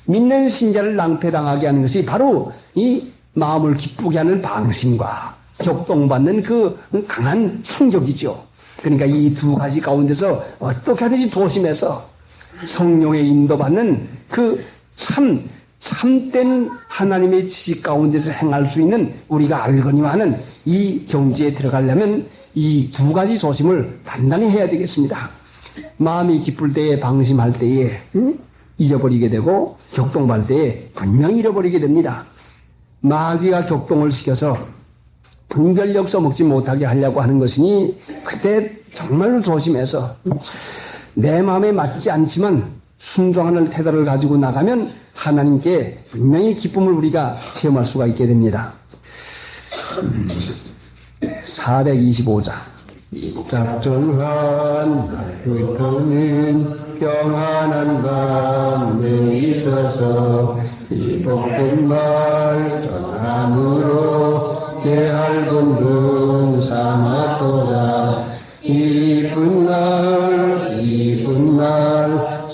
믿는 신자를 낭패당하게 하는 것이 바로 이 마음을 기쁘게 하는 방심과 격동받는 그 강한 충격이죠. 그러니까 이 두 가지 가운데서 어떻게 하든지 조심해서 성령의 인도받는 그 참된 하나님의 지식 가운데서 행할 수 있는 우리가 알거니와 하는 이 경지에 들어가려면 이 두 가지 조심을 단단히 해야 되겠습니다. 마음이 기쁠 때에 방심할 때에 잊어버리게 되고 격동받을 때에 분명히 잃어버리게 됩니다. 마귀가 격동을 시켜서 분별력 써먹지 못하게 하려고 하는 것이니 그때 정말로 조심해서 내 마음에 맞지 않지만 순종하는 태도를 가지고 나가면 하나님께 분명히 기쁨을 우리가 체험할 수가 있게 됩니다. 425장 작정한 그토는 평안한 밤에 있어서 이 복된 말 전함으로 내 얇은 눈 삼았도다. 이쁜 날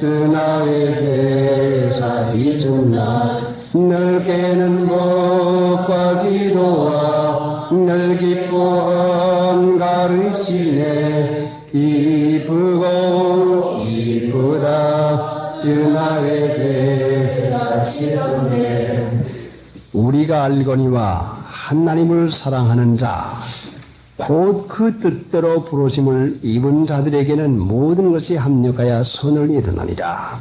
주나에게 사시중 날 넓게는 복과 기도와 늘 기뻐함 가르치네. 기쁘고 기쁘다 주나에게 사시중네. 우리가 알거니와 하나님을 사랑하는 자 곧 그 뜻대로 부르심을 입은 자들에게는 모든 것이 합력하여 선을 이루나니라.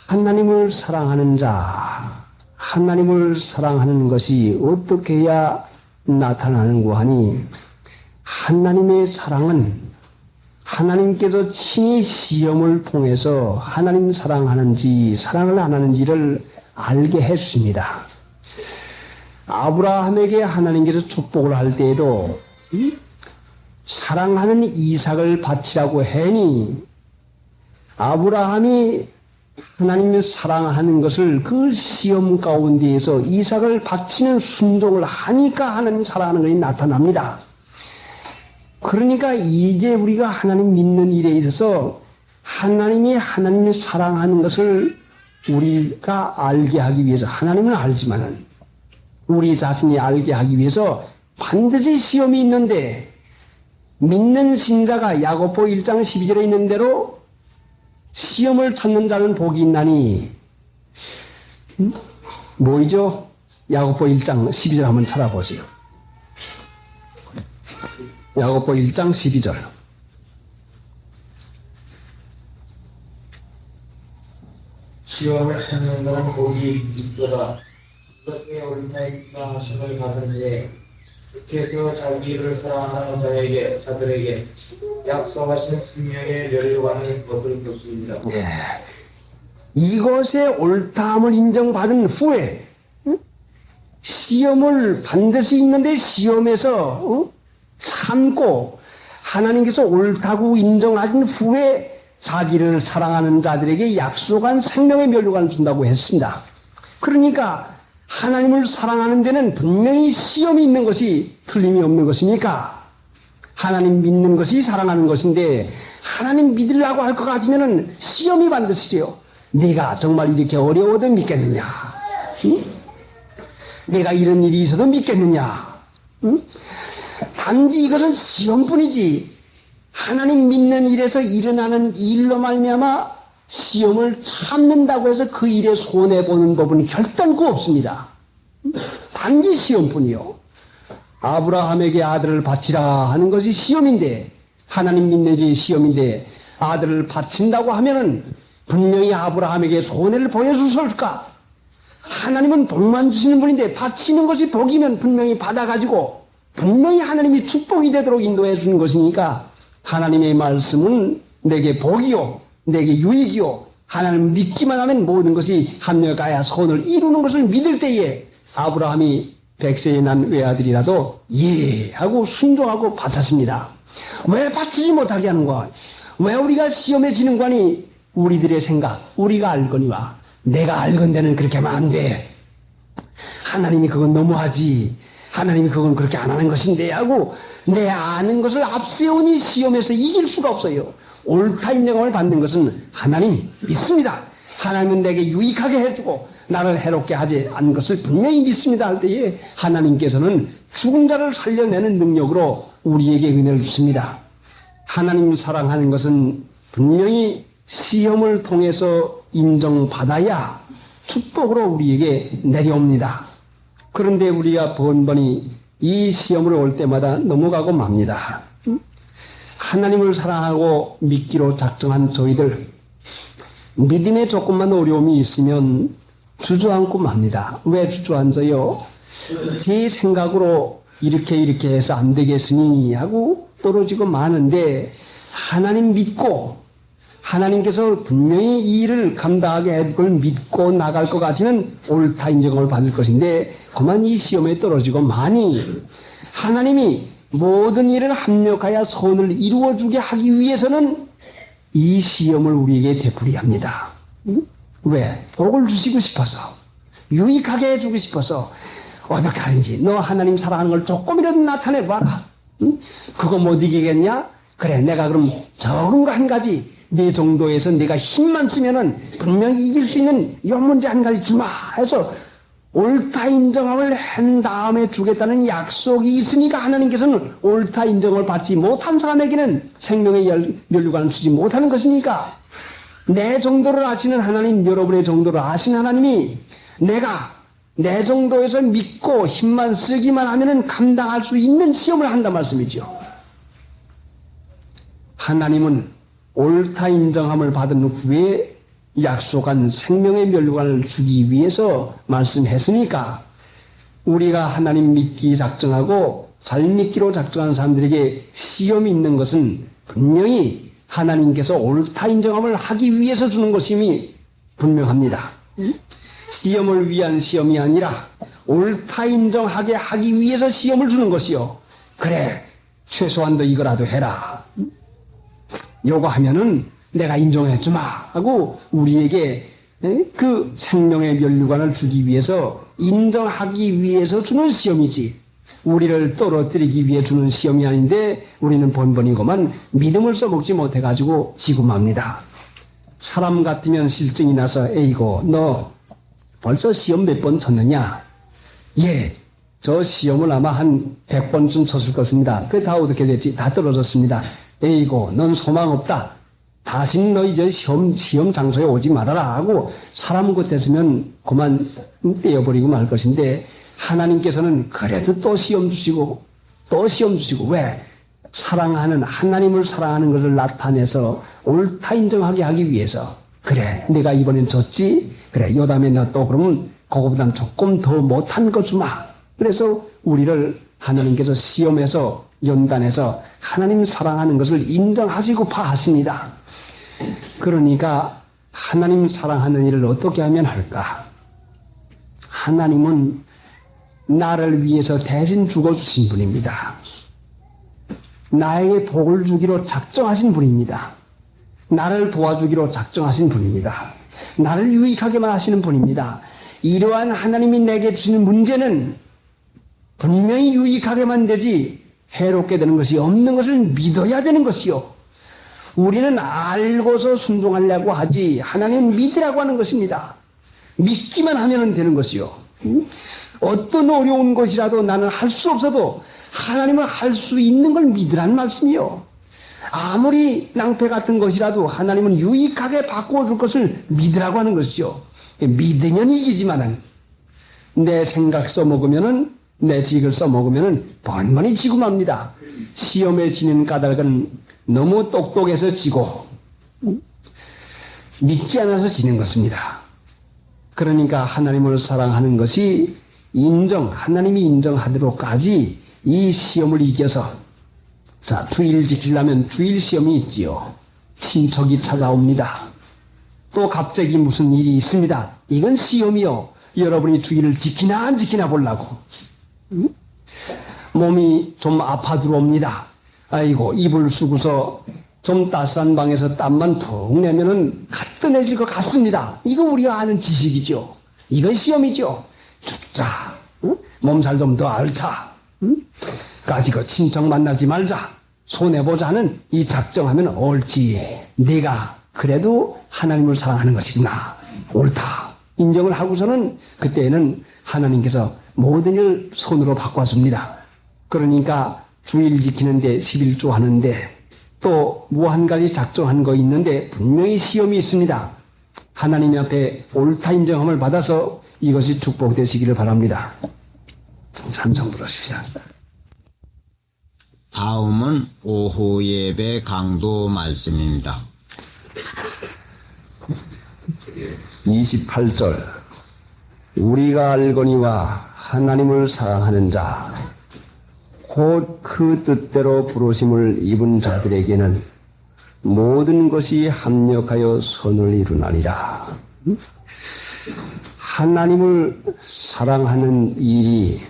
하나님을 사랑하는 자, 하나님을 사랑하는 것이 어떻게 해야 나타나는고 하니 하나님의 사랑은 하나님께서 친히 시험을 통해서 하나님 사랑하는지 사랑을 안 하는지를 알게 했습니다. 아브라함에게 하나님께서 축복을 할 때에도 사랑하는 이삭을 바치라고 하니 아브라함이 하나님을 사랑하는 것을 그 시험 가운데에서 이삭을 바치는 순종을 하니까 하나님 사랑하는 것이 나타납니다. 그러니까 이제 우리가 하나님 믿는 일에 있어서 하나님이 하나님을 사랑하는 것을 우리가 알게 하기 위해서 하나님은 알지만은 우리 자신이 알게 하기 위해서 반드시 시험이 있는데 믿는 신자가 야고보 1장 12절에 있는 대로 시험을 찾는 자는 복이 있나니 뭐이죠? 야고보 1장 12절 한번 찾아보세요. 야고보 1장 12절. 시험을 찾는 자는 복이 있도다. 그렇게 옳다니까 하심을 받은데 주께서 자기를 사랑하는 자들에게 약속하신 생명의 멸류관을 얻을 것입니다. 예. 이것의 옳다함을 인정받은 후에 시험을 반드시 있는데 시험에서 참고 하나님께서 옳다고 인정하신 후에 자기를 사랑하는 자들에게 약속한 생명의 멸류관을 준다고 했습니다. 그러니까 하나님을 사랑하는 데는 분명히 시험이 있는 것이 틀림이 없는 것이니까 하나님 믿는 것이 사랑하는 것인데 하나님 믿으려고 할 것 같으면 시험이 반드시지요. 내가 정말 이렇게 어려워도 믿겠느냐? 응? 내가 이런 일이 있어도 믿겠느냐? 응? 단지 이것은 시험뿐이지 하나님 믿는 일에서 일어나는 일로 말미암아 시험을 참는다고 해서 그 일에 손해보는 법은 결단코 없습니다. 단지 시험뿐이요. 아브라함에게 아들을 바치라 하는 것이 시험인데 하나님 믿는 일이 시험인데 아들을 바친다고 하면은 분명히 아브라함에게 손해를 보여주실까? 하나님은 복만 주시는 분인데 바치는 것이 복이면 분명히 받아가지고 분명히 하나님이 축복이 되도록 인도해 주는 것이니까 하나님의 말씀은 내게 복이요 내게 유익이요 하나님 믿기만 하면 모든 것이 합력하여 선을 이루는 것을 믿을 때에 아브라함이 100세에 난 외아들이라도 예 하고 순종하고 바쳤습니다. 왜 바치지 못하게 하는 거야? 왜 우리가 시험에 지는 거니? 우리들의 생각, 우리가 알거니와 내가 알건대는 그렇게 하면 안 돼. 하나님이 그건 너무하지. 하나님이 그건 그렇게 안 하는 것인데 하고 내 아는 것을 앞세우니 시험에서 이길 수가 없어요. 옳다 인정을 받는 것은 하나님 믿습니다. 하나님은 내게 유익하게 해주고 나를 해롭게 하지 않은 것을 분명히 믿습니다 할 때에 하나님께서는 죽은 자를 살려내는 능력으로 우리에게 은혜를 주십니다. 하나님 사랑하는 것은 분명히 시험을 통해서 인정받아야 축복으로 우리에게 내려옵니다. 그런데 우리가 번번이 이 시험을 올 때마다 넘어가고 맙니다. 하나님을 사랑하고 믿기로 작정한 저희들, 믿음에 조금만 어려움이 있으면 주저앉고 맙니다. 왜 주저앉아요? 제 생각으로 이렇게 해서 안 되겠으니 하고 떨어지고 마는데, 하나님 믿고 하나님께서 분명히 이 일을 감당하게 할 걸 믿고 나갈 것 같으면 옳다 인정을 받을 것인데, 그만 이 시험에 떨어지고 마니 하나님이 모든 일을 합력하여 선을 이루어주게 하기 위해서는 이 시험을 우리에게 되풀이합니다. 왜? 복을 주시고 싶어서, 유익하게 해주고 싶어서. 어떻게 하는지 너 하나님 사랑하는 걸 조금이라도 나타내봐라. 그거 못 이기겠냐? 그래, 내가 그럼 적은 거 한 가지, 네 정도에서 내가 힘만 쓰면은 분명히 이길 수 있는 이 문제 한 가지 주마 해서 옳다 인정함을 한 다음에 주겠다는 약속이 있으니까 하나님께서는 옳다 인정을 받지 못한 사람에게는 생명의 면류관을 주지 못하는 것이니까. 내 정도를 아시는 하나님, 여러분의 정도를 아시는 하나님이 내가 내 정도에서 믿고 힘만 쓰기만 하면은 감당할 수 있는 시험을 한단 말씀이죠. 하나님은 옳다 인정함을 받은 후에 약속한 생명의 면류관을 주기 위해서 말씀했으니까, 우리가 하나님 믿기 작정하고 잘 믿기로 작정하는 사람들에게 시험이 있는 것은 분명히 하나님께서 옳다 인정함을 하기 위해서 주는 것임이 분명합니다. 시험을 위한 시험이 아니라 옳다 인정하게 하기 위해서 시험을 주는 것이요. 그래, 최소한 도 이거라도 해라. 요거 하면은 내가 인정해주마 하고 우리에게 그 생명의 면류관을 주기 위해서, 인정하기 위해서 주는 시험이지, 우리를 떨어뜨리기 위해 주는 시험이 아닌데 우리는 번번이고만 믿음을 써먹지 못해가지고 지고 맙니다. 사람 같으면 실증이 나서, 에이고 너 벌써 시험 몇 번 쳤느냐? 예, 저 시험을 아마 한 100번쯤 쳤을 것입니다. 그게 다 어떻게 됐지? 다 떨어졌습니다. 에이고 넌 소망 없다. 다시는 너 이제 시험 장소에 오지 말아라 하고 사람 같았으면 그만 떼어버리고 말 것인데, 하나님께서는 그래도 또 시험 주시고 또 시험 주시고. 왜? 사랑하는, 하나님을 사랑하는 것을 나타내서 옳다 인정하게 하기 위해서. 그래, 내가 이번엔 졌지? 그래, 요 다음에 너 또 그러면 그거보단 조금 더 못한 거 주마. 그래서 우리를 하나님께서 시험에서, 연단해서 하나님 사랑하는 것을 인정하시고파 하십니다. 그러니까 하나님 사랑하는 일을 어떻게 하면 할까? 하나님은 나를 위해서 대신 죽어주신 분입니다. 나에게 복을 주기로 작정하신 분입니다. 나를 도와주기로 작정하신 분입니다. 나를 유익하게만 하시는 분입니다. 이러한 하나님이 내게 주시는 문제는 분명히 유익하게만 되지 해롭게 되는 것이 없는 것을 믿어야 되는 것이요. 우리는 알고서 순종하려고 하지 하나님은 믿으라고 하는 것입니다. 믿기만 하면 되는 것이요. 어떤 어려운 것이라도 나는 할 수 없어도 하나님은 할 수 있는 걸 믿으라는 말씀이요. 아무리 낭패 같은 것이라도 하나님은 유익하게 바꿔줄 것을 믿으라고 하는 것이죠. 믿으면 이기지만은 내 생각 써먹으면은, 내 지식을 써먹으면은 번번이 지고 맙니다. 시험에 지는 까닭은 너무 똑똑해서 지고 믿지 않아서 지는 것입니다. 그러니까 하나님을 사랑하는 것이 하나님이 인정하도록까지 이 시험을 이겨서, 자, 주일 지키려면 주일 시험이 있지요. 친척이 찾아옵니다. 또 갑자기 무슨 일이 있습니다. 이건 시험이요. 여러분이 주일을 지키나 안 지키나 보려고. 몸이 좀 아파 들어옵니다. 아이고, 이불 쓰고서 좀 따스한 방에서 땀만 푹 내면은 가뜩해질 것 같습니다. 이거 우리가 아는 지식이죠. 이건 시험이죠. 죽자. 몸살 좀 더 앓자. 가지고 친척 만나지 말자. 손해보자는 이 작정하면 옳지. 내가 그래도 하나님을 사랑하는 것이구나. 옳다. 인정을 하고서는 그때는 하나님께서 모든 일 손으로 바꿔줍니다. 그러니까 주일 지키는데 11조 하는데 또 뭐 한 가지 작정한 거 있는데 분명히 시험이 있습니다. 하나님 앞에 옳다 인정함을 받아서 이것이 축복되시기를 바랍니다. 삼성 부르시자. 다음은 오후 예배 강도 말씀입니다. 28절. 우리가 알거니와 하나님을 사랑하는 자 곧 그 뜻대로 부르심을 입은 자들에게는 모든 것이 합력하여 선을 이루나니라. 하나님을 사랑하는 일이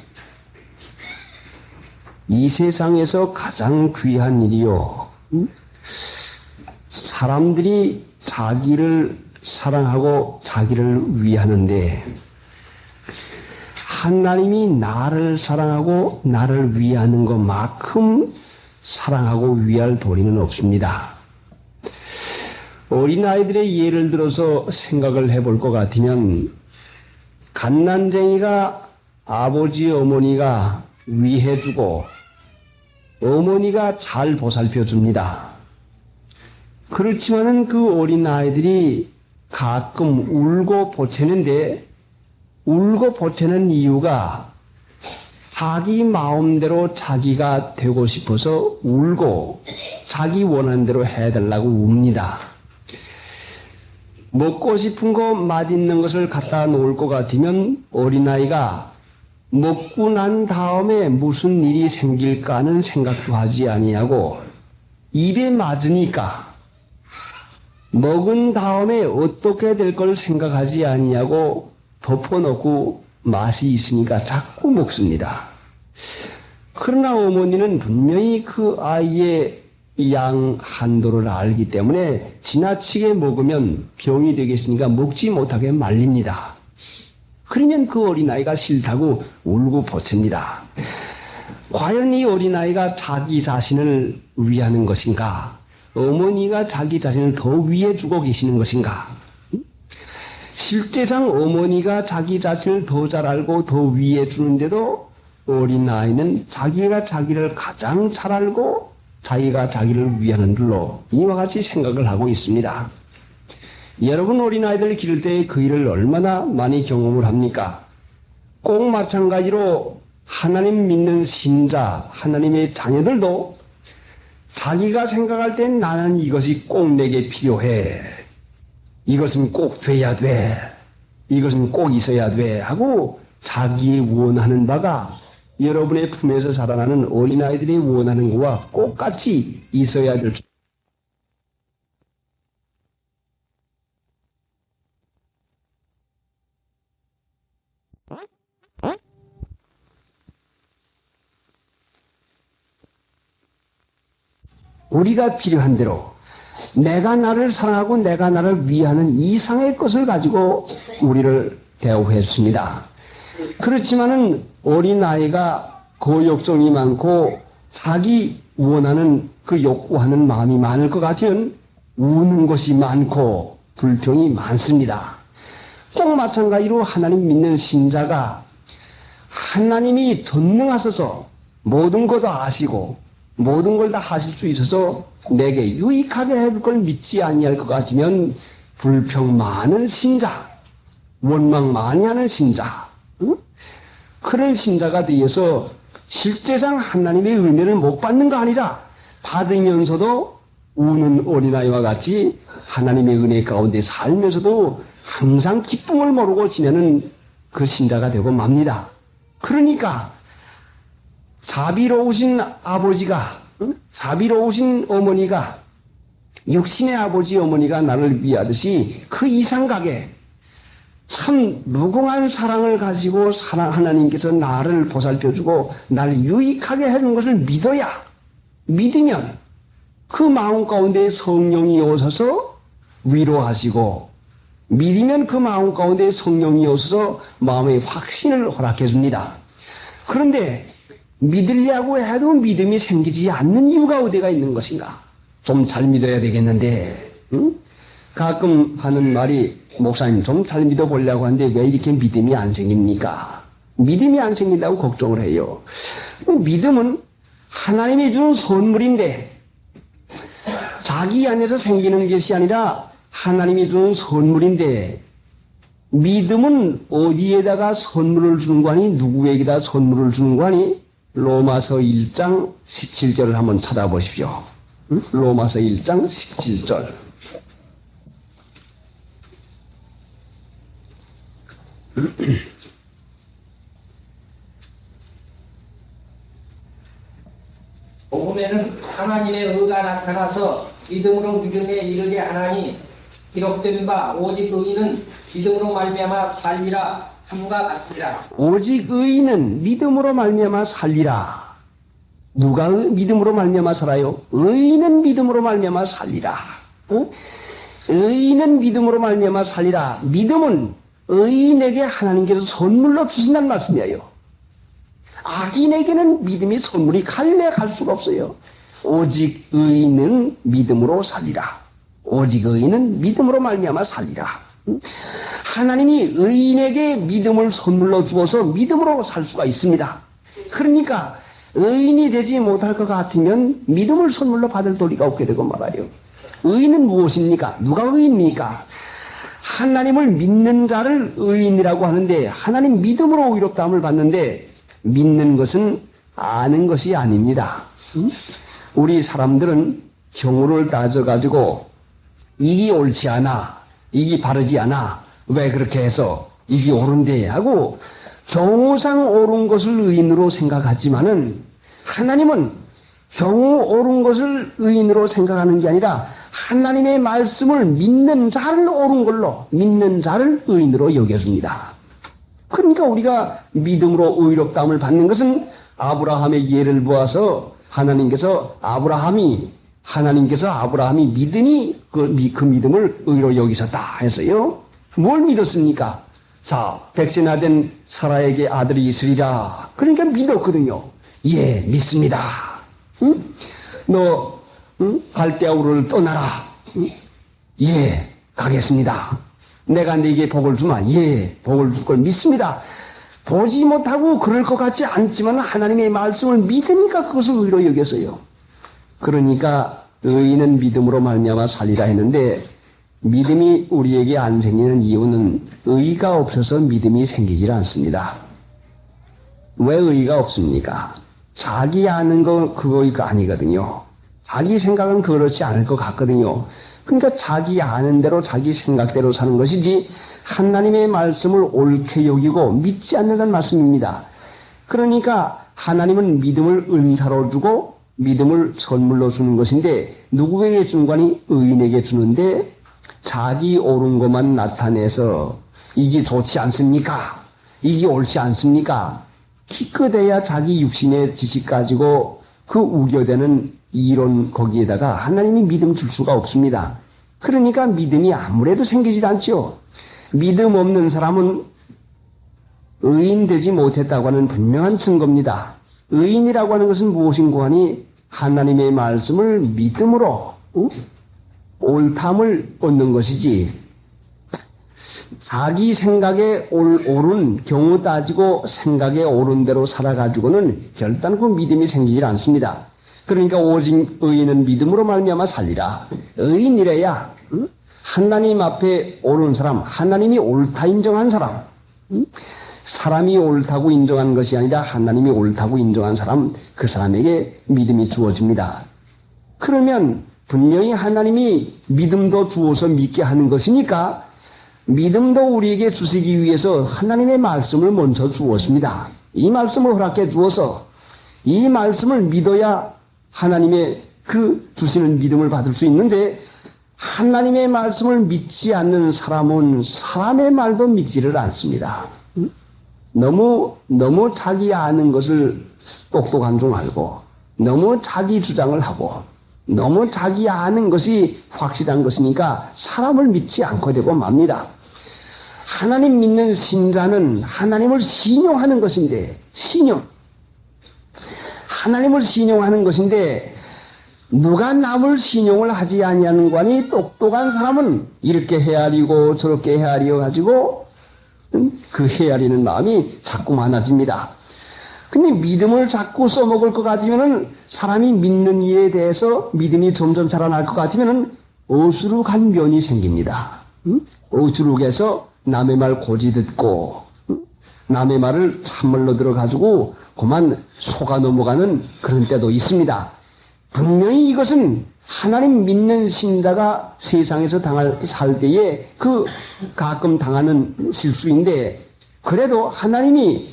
이 세상에서 가장 귀한 일이요. 사람들이 자기를 사랑하고 자기를 위하는데 하나님이 나를 사랑하고 나를 위하는 것만큼 사랑하고 위할 도리는 없습니다. 어린아이들의 예를 들어서 생각을 해볼 것 같으면 갓난쟁이가 아버지 어머니가 위해주고 어머니가 잘 보살펴줍니다. 그렇지만은 그 어린아이들이 가끔 울고 보채는데 울고 보채는 이유가 자기 마음대로 자기가 되고 싶어서 울고 자기 원하는 대로 해달라고 웁니다. 먹고 싶은 거 맛있는 것을 갖다 놓을 것 같으면 어린아이가 먹고 난 다음에 무슨 일이 생길까 하는 생각도 하지 아니하고 입에 맞으니까 먹은 다음에 어떻게 될 걸 생각하지 아니하고 덮어놓고 맛이 있으니까 자꾸 먹습니다. 그러나 어머니는 분명히 그 아이의 양 한도를 알기 때문에 지나치게 먹으면 병이 되겠으니까 먹지 못하게 말립니다. 그러면 그 어린아이가 싫다고 울고 보챕니다. 과연 이 어린아이가 자기 자신을 위하는 것인가? 어머니가 자기 자신을 더 위해주고 계시는 것인가? 실제상 어머니가 자기 자신을 더 잘 알고 더 위해주는데도 어린아이는 자기가 자기를 가장 잘 알고 자기가 자기를 위하는 줄로 이와 같이 생각을 하고 있습니다. 여러분 어린아이들 기를 때 그 일을 얼마나 많이 경험을 합니까? 꼭 마찬가지로 하나님 믿는 신자, 하나님의 자녀들도 자기가 생각할 땐 나는 이것이 꼭 내게 필요해. 이것은 꼭 돼야 돼. 이것은 꼭 있어야 돼. 하고 자기 원하는 바가 여러분의 품에서 자라나는 어린아이들이 원하는 것과 똑같이 있어야 될 줄. 우리가 필요한 대로 내가 나를 사랑하고 내가 나를 위하는 이상의 것을 가지고 우리를 대우했습니다. 그렇지만은 어린아이가 고욕정이 많고 자기 원하는 그 욕구하는 마음이 많을 것 같으면 우는 것이 많고 불평이 많습니다. 꼭 마찬가지로 하나님 믿는 신자가 하나님이 전능하셔서 모든 것 다 아시고 모든 걸 다 하실 수 있어서 내게 유익하게 해줄 걸 믿지 아니할 것 같으면 불평 많은 신자, 원망 많이 하는 신자, 응? 그런 신자가 되어서 실제상 하나님의 은혜를 못 받는 거 아니라 받으면서도 우는 어린아이와 같이 하나님의 은혜 가운데 살면서도 항상 기쁨을 모르고 지내는 그 신자가 되고 맙니다. 그러니까 자비로우신 아버지가, 자비로우신 어머니가, 육신의 아버지 어머니가 나를 위하듯이 그 이상각에 참 무궁한 사랑을 가지고 하나님께서 나를 보살펴주고 나를 유익하게 해준 것을 믿어야, 믿으면 그 마음 가운데 성령이 오셔서 위로하시고, 믿으면 그 마음 가운데 성령이 오셔서 마음의 확신을 허락해 줍니다. 그런데 믿으려고 해도 믿음이 생기지 않는 이유가 어디가 있는 것인가? 좀 잘 믿어야 되겠는데, 응? 가끔 하는 말이, 목사님 좀 잘 믿어보려고 하는데 왜 이렇게 믿음이 안 생깁니까? 믿음이 안 생긴다고 걱정을 해요. 믿음은 하나님이 주는 선물인데, 자기 안에서 생기는 것이 아니라 하나님이 주는 선물인데, 믿음은 어디에다가 선물을 주는 거 아니? 누구에게다 선물을 주는 거 아니? 로마서 1장 17절을 한번 찾아보십시오. 응? 로마서 1장 17절. 복음에는 하나님의 의가 나타나서 믿음으로 믿음에 이르게 하나니 기록된 바 오직 의인은 믿음으로 말미암아 살리라 함과 같으리라. 오직 의인은 믿음으로 말미암아 살리라. 누가 믿음으로 말미암아 살아요? 의인은 믿음으로 말미암아 살리라. 어? 의인은 믿음으로 말미암아 살리라. 믿음은 의인에게 하나님께서 선물로 주신다는 말씀이에요. 악인에게는 믿음이 선물이 갈래 갈 수가 없어요. 오직 의인은 믿음으로 살리라. 오직 의인은 믿음으로 말미암아 살리라. 하나님이 의인에게 믿음을 선물로 주어서 믿음으로 살 수가 있습니다. 그러니까 의인이 되지 못할 것 같으면 믿음을 선물로 받을 도리가 없게 되고 말아요. 의인은 무엇입니까? 누가 의인입니까? 하나님을 믿는 자를 의인이라고 하는데, 하나님 믿음으로 의롭다함을 받는데 믿는 것은 아는 것이 아닙니다. 우리 사람들은 경우를 따져가지고 이게 옳지 않아, 이게 바르지 않아, 왜 그렇게 해서 이게 옳은데 하고 경우상 옳은 것을 의인으로 생각하지만은, 하나님은 경우 옳은 것을 의인으로 생각하는 게 아니라 하나님의 말씀을 믿는 자를 옳은 걸로, 믿는 자를 의인으로 여겨줍니다. 그러니까 우리가 믿음으로 의롭다함을 받는 것은 아브라함의 예를 보아서 하나님께서 아브라함이 믿으니 그 믿음을 의로 여기셨다 해서요. 뭘 믿었습니까? 자, 백신화된 사라에게 아들이 있으리라. 그러니까 믿었거든요. 예, 믿습니다. 응? 너 갈대아우를 떠나라. 응? 예, 가겠습니다. 내가 네게 복을 주마. 예, 복을 줄 걸 믿습니다. 보지 못하고 그럴 것 같지 않지만 하나님의 말씀을 믿으니까 그것을 의로 여겼어요. 그러니까 의인은 믿음으로 말미암아 살리라 했는데, 믿음이 우리에게 안 생기는 이유는 의가 없어서 믿음이 생기질 않습니다. 왜 의가 없습니까? 자기 아는 거 그거가 아니거든요. 자기 생각은 그렇지 않을 것 같거든요. 그러니까 자기 아는 대로 자기 생각대로 사는 것이지 하나님의 말씀을 옳게 여기고 믿지 않는다는 말씀입니다. 그러니까 하나님은 믿음을 은사로 주고 믿음을 선물로 주는 것인데, 누구에게 주는 거니? 의인에게 주는데, 자기 옳은 것만 나타내서 이게 좋지 않습니까? 이게 옳지 않습니까? 기껏해야 자기 육신의 지식 가지고 그 우겨대는 이론 거기에다가 하나님이 믿음 줄 수가 없습니다. 그러니까 믿음이 아무래도 생기질 않죠. 믿음 없는 사람은 의인 되지 못했다고 하는 분명한 증거입니다. 의인이라고 하는 것은 무엇인고 하니 하나님의 말씀을 믿음으로 옳담을 얻는 것이지, 자기 생각에 옳은 경우 따지고 생각에 옳은 대로 살아가지고는 결단코 믿음이 생기질 않습니다. 그러니까 오직 의인은 믿음으로 말미암아 살리라. 의인이래야 하나님 앞에 옳은 사람, 하나님이 옳다 인정한 사람, 사람이 옳다고 인정한 것이 아니라 하나님이 옳다고 인정한 사람, 그 사람에게 믿음이 주어집니다. 그러면 분명히 하나님이 믿음도 주어서 믿게 하는 것이니까 믿음도 우리에게 주시기 위해서 하나님의 말씀을 먼저 주었습니다. 이 말씀을 허락해 주어서 이 말씀을 믿어야 하나님의 그 주시는 믿음을 받을 수 있는데, 하나님의 말씀을 믿지 않는 사람은 사람의 말도 믿지를 않습니다. 너무 자기 아는 것을 똑똑한 줄 알고, 너무 자기 주장을 하고, 너무 자기 아는 것이 확실한 것이니까 사람을 믿지 않고 되고 맙니다. 하나님 믿는 신자는 하나님을 신용하는 것인데, 신용. 하나님을 신용하는 것인데 누가 남을 신용을 하지 아니하는 관이 똑똑한 사람은 이렇게 헤아리고 저렇게 헤아려 가지고 그 헤아리는 마음이 자꾸 많아집니다. 근데 믿음을 자꾸 써먹을 것 같으면은 사람이 믿는 일에 대해서 믿음이 점점 자라날 것 같으면은 어수룩한 면이 생깁니다. 어수룩해서 남의 말 고지 듣고 남의 말을 찬물로 들어가지고 그만 속아 넘어가는 그런 때도 있습니다. 분명히 이것은 하나님 믿는 신자가 세상에서 살 때에 그 가끔 당하는 실수인데 그래도 하나님이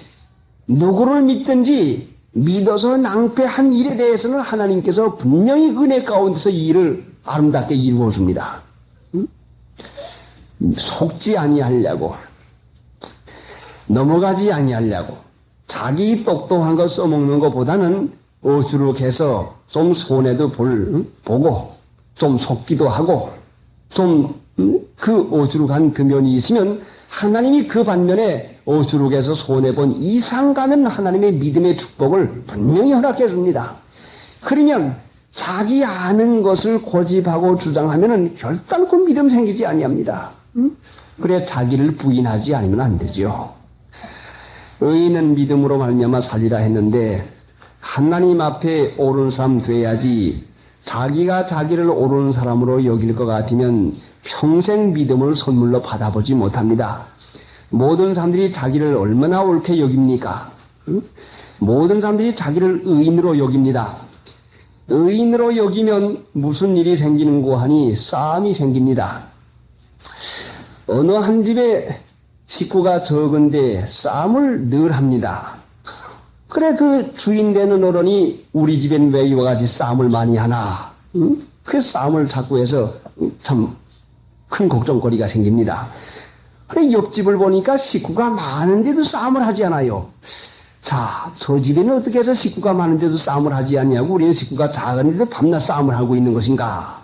누구를 믿든지 믿어서 낭패한 일에 대해서는 하나님께서 분명히 은혜 가운데서 이 일을 아름답게 이루어 줍니다. 속지 아니하려고 넘어가지 아니하려고 자기 똑똑한 거 써먹는 것보다는 어수룩해서 좀 손해도 보고 좀 속기도 하고 좀 그 어수룩한 그 면이 있으면 하나님이 그 반면에 어수룩해서 손해본 이상 가는 하나님의 믿음의 축복을 분명히 허락해 줍니다. 그러면 자기 아는 것을 고집하고 주장하면은 결단코 믿음 생기지 아니합니다. 그래 자기를 부인하지 않으면 안 되죠. 의인은 믿음으로 말미암아 살리라 했는데 하나님 앞에 옳은 사람 돼야지 자기가 자기를 옳은 사람으로 여길 것 같으면 평생 믿음을 선물로 받아보지 못합니다. 모든 사람들이 자기를 얼마나 옳게 여깁니까? 모든 사람들이 자기를 의인으로 여깁니다. 의인으로 여기면 무슨 일이 생기는고 하니 싸움이 생깁니다. 어느 한 집에 식구가 적은데 싸움을 늘 합니다. 그래 그 주인 되는 어른이 우리 집엔 왜 이와 같이 싸움을 많이 하나? 그 싸움을 자꾸 해서 참 큰 걱정거리가 생깁니다. 그래 옆집을 보니까 식구가 많은데도 싸움을 하지 않아요. 자, 저 집에는 어떻게 해서 식구가 많은데도 싸움을 하지 않냐고 우리는 식구가 작은데도 밤낮 싸움을 하고 있는 것인가?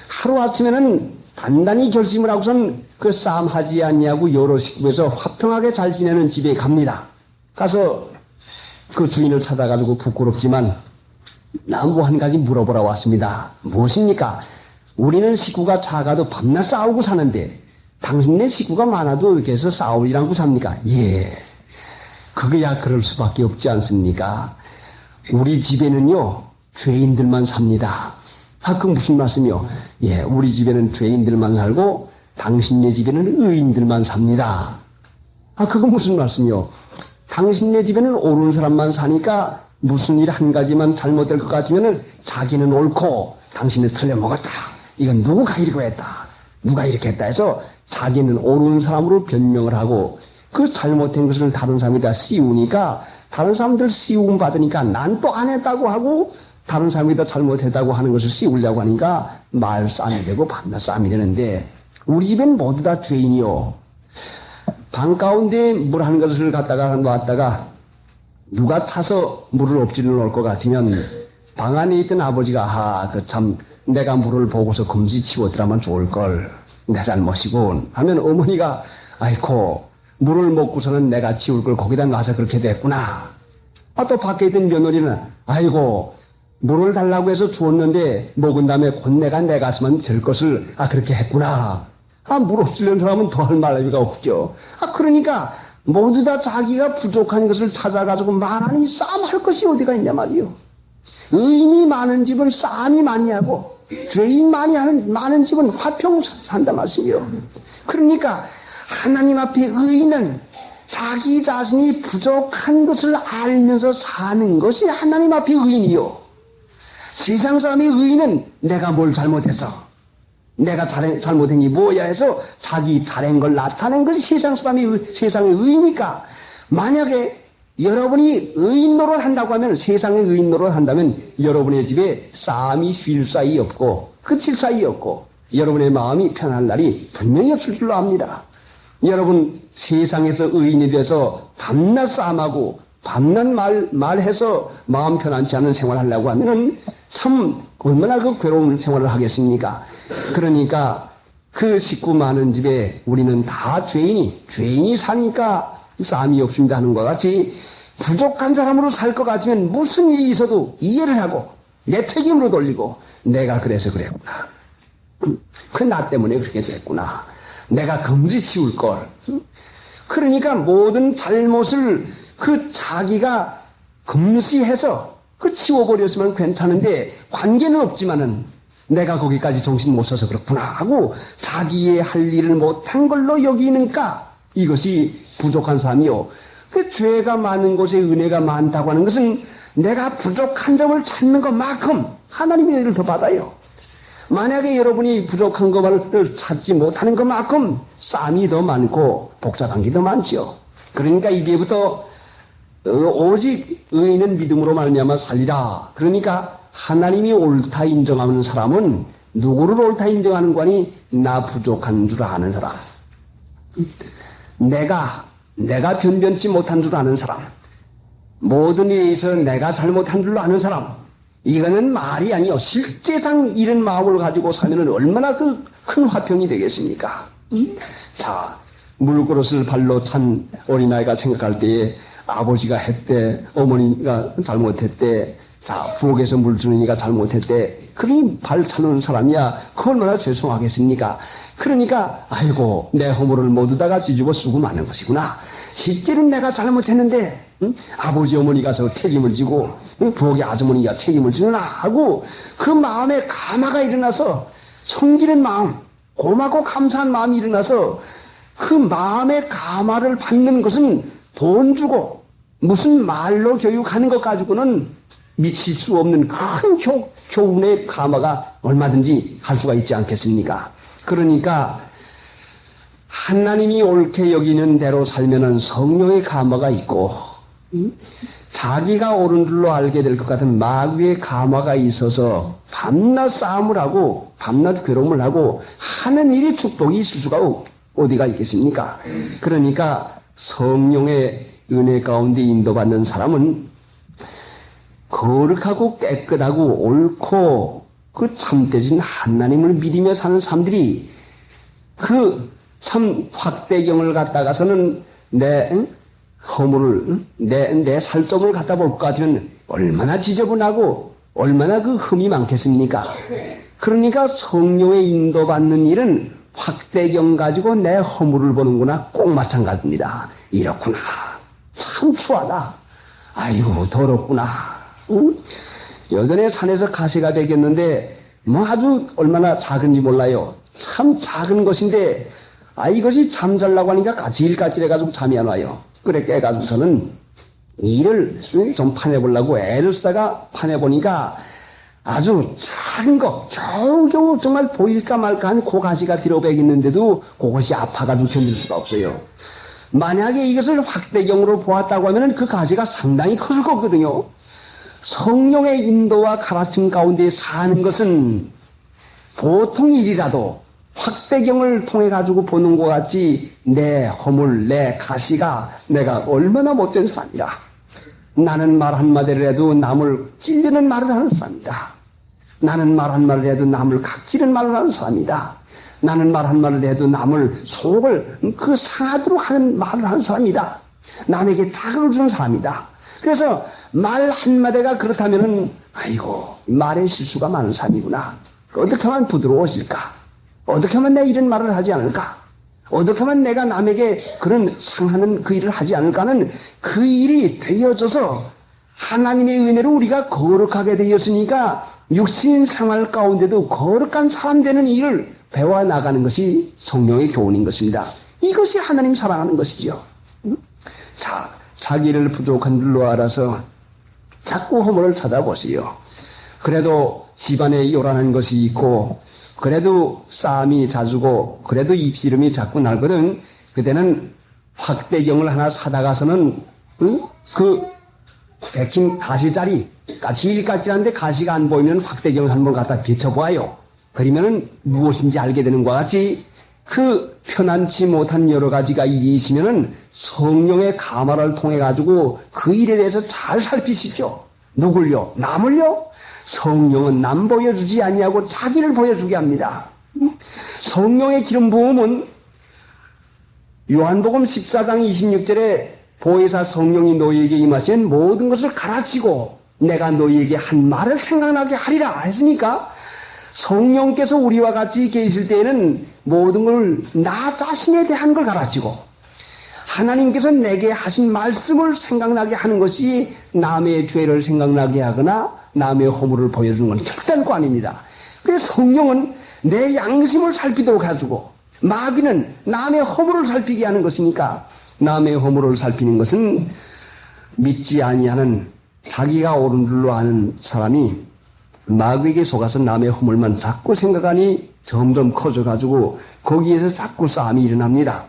하루아침에는 단단히 결심을 하고선 그 싸움 하지 않냐고 여러 식구에서 화평하게 잘 지내는 집에 갑니다. 가서 그 주인을 찾아가지고 부끄럽지만 나 뭐 한 가지 물어보러 왔습니다. 무엇입니까? 우리는 식구가 작아도 밤낮 싸우고 사는데 당신네 식구가 많아도 이렇게 해서 싸우지 않고 삽니까? 예. 그게야 그럴 수밖에 없지 않습니까? 우리 집에는요 죄인들만 삽니다. 아, 그 무슨 말씀이요? 예, 우리 집에는 죄인들만 살고 당신네 집에는 의인들만 삽니다. 아, 그건 무슨 말씀이요? 당신네 집에는 옳은 사람만 사니까 무슨 일 한 가지만 잘못될 것 같으면은 자기는 옳고 당신은 틀려먹었다. 이건 누가 이렇게 했다. 누가 이렇게 했다 해서 자기는 옳은 사람으로 변명을 하고 그 잘못된 것을 다른 사람에다 씌우니까 다른 사람들 씌움 받으니까 난 또 안 했다고 하고 다른 사람이 더 잘못했다고 하는 것을 씌우려고 하니까 말싸움이 되고 밤낮 싸움이 되는데 우리 집엔 모두 다 죄인이요. 방 가운데 물 한 것을 갖다가 놨다가 누가 차서 물을 엎질러 놓을 것 같으면 방 안에 있던 아버지가 그 참 내가 물을 보고서 금시 치웠더라면 좋을걸. 내 잘못이군. 하면 어머니가 아이고 물을 먹고서는 내가 치울 걸 거기다 놔서 그렇게 됐구나. 또 밖에 있던 며느리는 아이고 물을 달라고 해서 주었는데 먹은 다음에 곧 내 가슴은 될 것을 그렇게 했구나. 물 없으려는 사람은 더할 말이가 없죠. 그러니까 모두 다 자기가 부족한 것을 찾아가지고 많이 싸움할 것이 어디가 있냐 말이요. 의인이 많은 집은 싸움이 많이 하고 죄인 많은 집은 화평 산다 말씀이요. 그러니까 하나님 앞에 의인은 자기 자신이 부족한 것을 알면서 사는 것이 하나님 앞에 의인이요. 세상 사람의 의인은 내가 뭘 잘못했어. 내가 잘못한 게 뭐야 해서 자기 잘한 걸 나타낸 것이 세상의 의이니까 만약에 여러분이 의인 노릇 한다고 하면 세상의 의인 노릇 한다면 여러분의 집에 싸움이 쉴 사이 없고 그칠 사이 없고 여러분의 마음이 편할 날이 분명히 없을 줄로 압니다. 여러분 세상에서 의인이 돼서 밤낮 싸움하고 밤낮 말해서 마음 편안치 않은 생활을 하려고 하면은 참 얼마나 그 괴로운 생활을 하겠습니까? 그러니까 그 식구 많은 집에 우리는 다 죄인이 사니까 싸움이 없습니다 하는 것 같이 부족한 사람으로 살 것 같으면 무슨 일이 있어도 이해를 하고 내 책임으로 돌리고 내가 그래서 그랬구나. 그 나 때문에 그렇게 됐구나. 내가 금지 치울 걸. 그러니까 모든 잘못을 그 자기가 금시해서 그 치워버렸으면 괜찮은데 관계는 없지만은 내가 거기까지 정신 못 써서 그렇구나 하고 자기의 할 일을 못한 걸로 여기니까 이것이 부족한 사람이요. 그 죄가 많은 곳에 은혜가 많다고 하는 것은 내가 부족한 점을 찾는 것만큼 하나님의 은혜를 더 받아요. 만약에 여러분이 부족한 것을 찾지 못하는 것만큼 싸움이 더 많고 복잡한 게 더 많죠. 그러니까 이제부터 오직 의인은 믿음으로 말미암아 살리라. 그러니까 하나님이 옳다 인정하는 사람은 누구를 옳다 인정하는 거니? 나 부족한 줄 아는 사람. 내가 변변치 못한 줄 아는 사람. 모든 일에 있어 내가 잘못한 줄로 아는 사람. 이거는 말이 아니요. 실제상 이런 마음을 가지고 살면 얼마나 그 큰 화평이 되겠습니까? 자, 물그릇을 발로 찬 어린아이가 생각할 때에 아버지가 했대, 어머니가 잘못했대, 자, 부엌에서 물 주는 이가 잘못했대. 그러니 발 차는 사람이야. 그 얼마나 죄송하겠습니까? 그러니까, 아이고, 내 허물을 모두 다가 뒤집어 쓰고 마는 것이구나. 실제는 내가 잘못했는데, 아버지, 어머니가 저 책임을 지고, 부엌의 아주머니가 책임을 지느나 하고, 그 마음에 감화가 일어나서, 성기는 마음, 고맙고 감사한 마음이 일어나서, 그 마음의 감화를 받는 것은 돈 주고, 무슨 말로 교육하는 것 가지고는 미칠 수 없는 큰 교훈의 감화가 얼마든지 할 수가 있지 않겠습니까? 그러니까 하나님이 옳게 여기는 대로 살면은 성령의 감화가 있고 자기가 옳은 줄로 알게 될 것 같은 마귀의 감화가 있어서 밤낮 싸움을 하고 밤낮 괴로움을 하고 하는 일이 축복이 있을 수가 어디가 있겠습니까? 그러니까 성령의 은혜 가운데 인도받는 사람은 거룩하고 깨끗하고 옳고 그 참되신 하나님을 믿으며 사는 사람들이 그 참 확대경을 갖다가서는 내 허물을 내 살점을 갖다 볼 것 같으면 얼마나 지저분하고 얼마나 그 흠이 많겠습니까? 그러니까 성령의 인도받는 일은 확대경 가지고 내 허물을 보는구나 꼭 마찬가지입니다. 이렇구나. 참 추하다. 아이고 더럽구나. 응? 예전에 산에서 가시가 베겼는데 뭐 아주 얼마나 작은지 몰라요. 참 작은 것인데 이것이 잠잘라고 하니까 까질까질해가지고 잠이 안 와요. 그래 깨가지고서는 이를 좀 파내보려고 애를 쓰다가 파내보니까 아주 작은 거 겨우겨우 정말 보일까 말까 한 그 가시가 들어베겼는데도 그것이 아파가지고 견딜 수가 없어요. 만약에 이것을 확대경으로 보았다고 하면 그 가시가 상당히 클 거거든요. 성령의 인도와 가르침 가운데 사는 것은 보통 일이라도 확대경을 통해 가지고 보는 것 같이 내 허물, 내 가시가 내가 얼마나 못된 사람이라. 나는 말 한마디를 해도 남을 찔리는 말을 하는 사람이다. 나는 말 한마디를 해도 남을 각지는 말을 하는 사람이다. 나는 말 한마디를 해도 남을 속을 그 상하도록 하는 말을 하는 사람이다. 남에게 자극을 주는 사람이다. 그래서 말 한마디가 그렇다면은 아이고 말에 실수가 많은 사람이구나. 어떻게 하면 부드러워질까? 어떻게 하면 내가 이런 말을 하지 않을까? 어떻게 하면 내가 남에게 그런 상하는 그 일을 하지 않을까는 그 일이 되어져서 하나님의 은혜로 우리가 거룩하게 되었으니까 육신 생활 가운데도 거룩한 사람 되는 일을 배워나가는 것이 성령의 교훈인 것입니다. 이것이 하나님 사랑하는 것이죠. 자, 자기를 부족한 줄로 알아서 자꾸 허물을 찾아보시오. 그래도 집안에 요란한 것이 있고 그래도 싸움이 자주고 그래도 입씨름이 자꾸 날거든. 그때는 확대경을 하나 사다가서는 그 백힌 가시자리 까칠까칠한데 가시가 안 보이면 확대경을 한번 갖다 비춰보아요. 그러면은 무엇인지 알게 되는 것과 같이 그 편안치 못한 여러 가지가 일이 있으면은 성령의 감화를 통해 가지고 그 일에 대해서 잘 살피시죠. 누굴요? 남을요? 성령은 남 보여주지 아니하고 자기를 보여주게 합니다. 성령의 기름 부음은 요한복음 14장 26절에 보혜사 성령이 너희에게 임하시면 모든 것을 가르치고 내가 너희에게 한 말을 생각나게 하리라 했으니까 성령께서 우리와 같이 계실 때에는 모든 걸 나 자신에 대한 걸 가르치고 하나님께서 내게 하신 말씀을 생각나게 하는 것이 남의 죄를 생각나게 하거나 남의 허물을 보여주는 건 절대로 아닙니다. 그래서 성령은 내 양심을 살피도록 해주고 마귀는 남의 허물을 살피게 하는 것이니까 남의 허물을 살피는 것은 믿지 아니하는 자기가 옳은 줄로 아는 사람이 마귀에게 속아서 남의 허물만 자꾸 생각하니 점점 커져가지고 거기에서 자꾸 싸움이 일어납니다.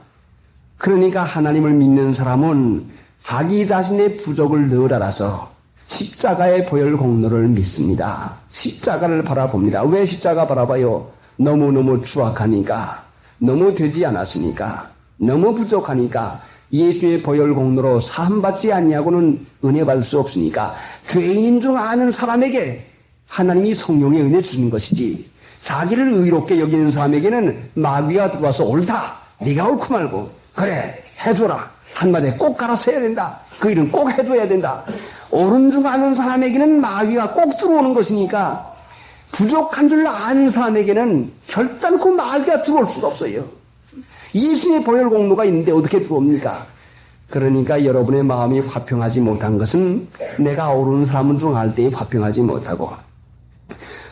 그러니까 하나님을 믿는 사람은 자기 자신의 부족을 늘 알아서 십자가의 보혈 공로를 믿습니다. 십자가를 바라봅니다. 왜 십자가 바라봐요? 너무너무 추악하니까, 너무 되지 않았으니까, 너무 부족하니까, 예수의 보혈 공로로 사함받지 아니하고는 은혜 받을 수 없으니까 죄인인 줄 아는 사람에게 하나님이 성령의 은혜 주는 것이지, 자기를 의롭게 여기는 사람에게는 마귀가 들어와서 옳다, 네가 옳고 말고 그래 해줘라, 한마디에 꼭 갈아서 해야 된다, 그 일은 꼭 해줘야 된다, 옳은 줄 아는 사람에게는 마귀가 꼭 들어오는 것이니까 부족한 줄 아는 사람에게는 결단코 마귀가 들어올 수가 없어요. 예수의 보혈 공로가 있는데 어떻게 들어옵니까? 그러니까 여러분의 마음이 화평하지 못한 것은 내가 옳은 사람은 중 알 때에 화평하지 못하고,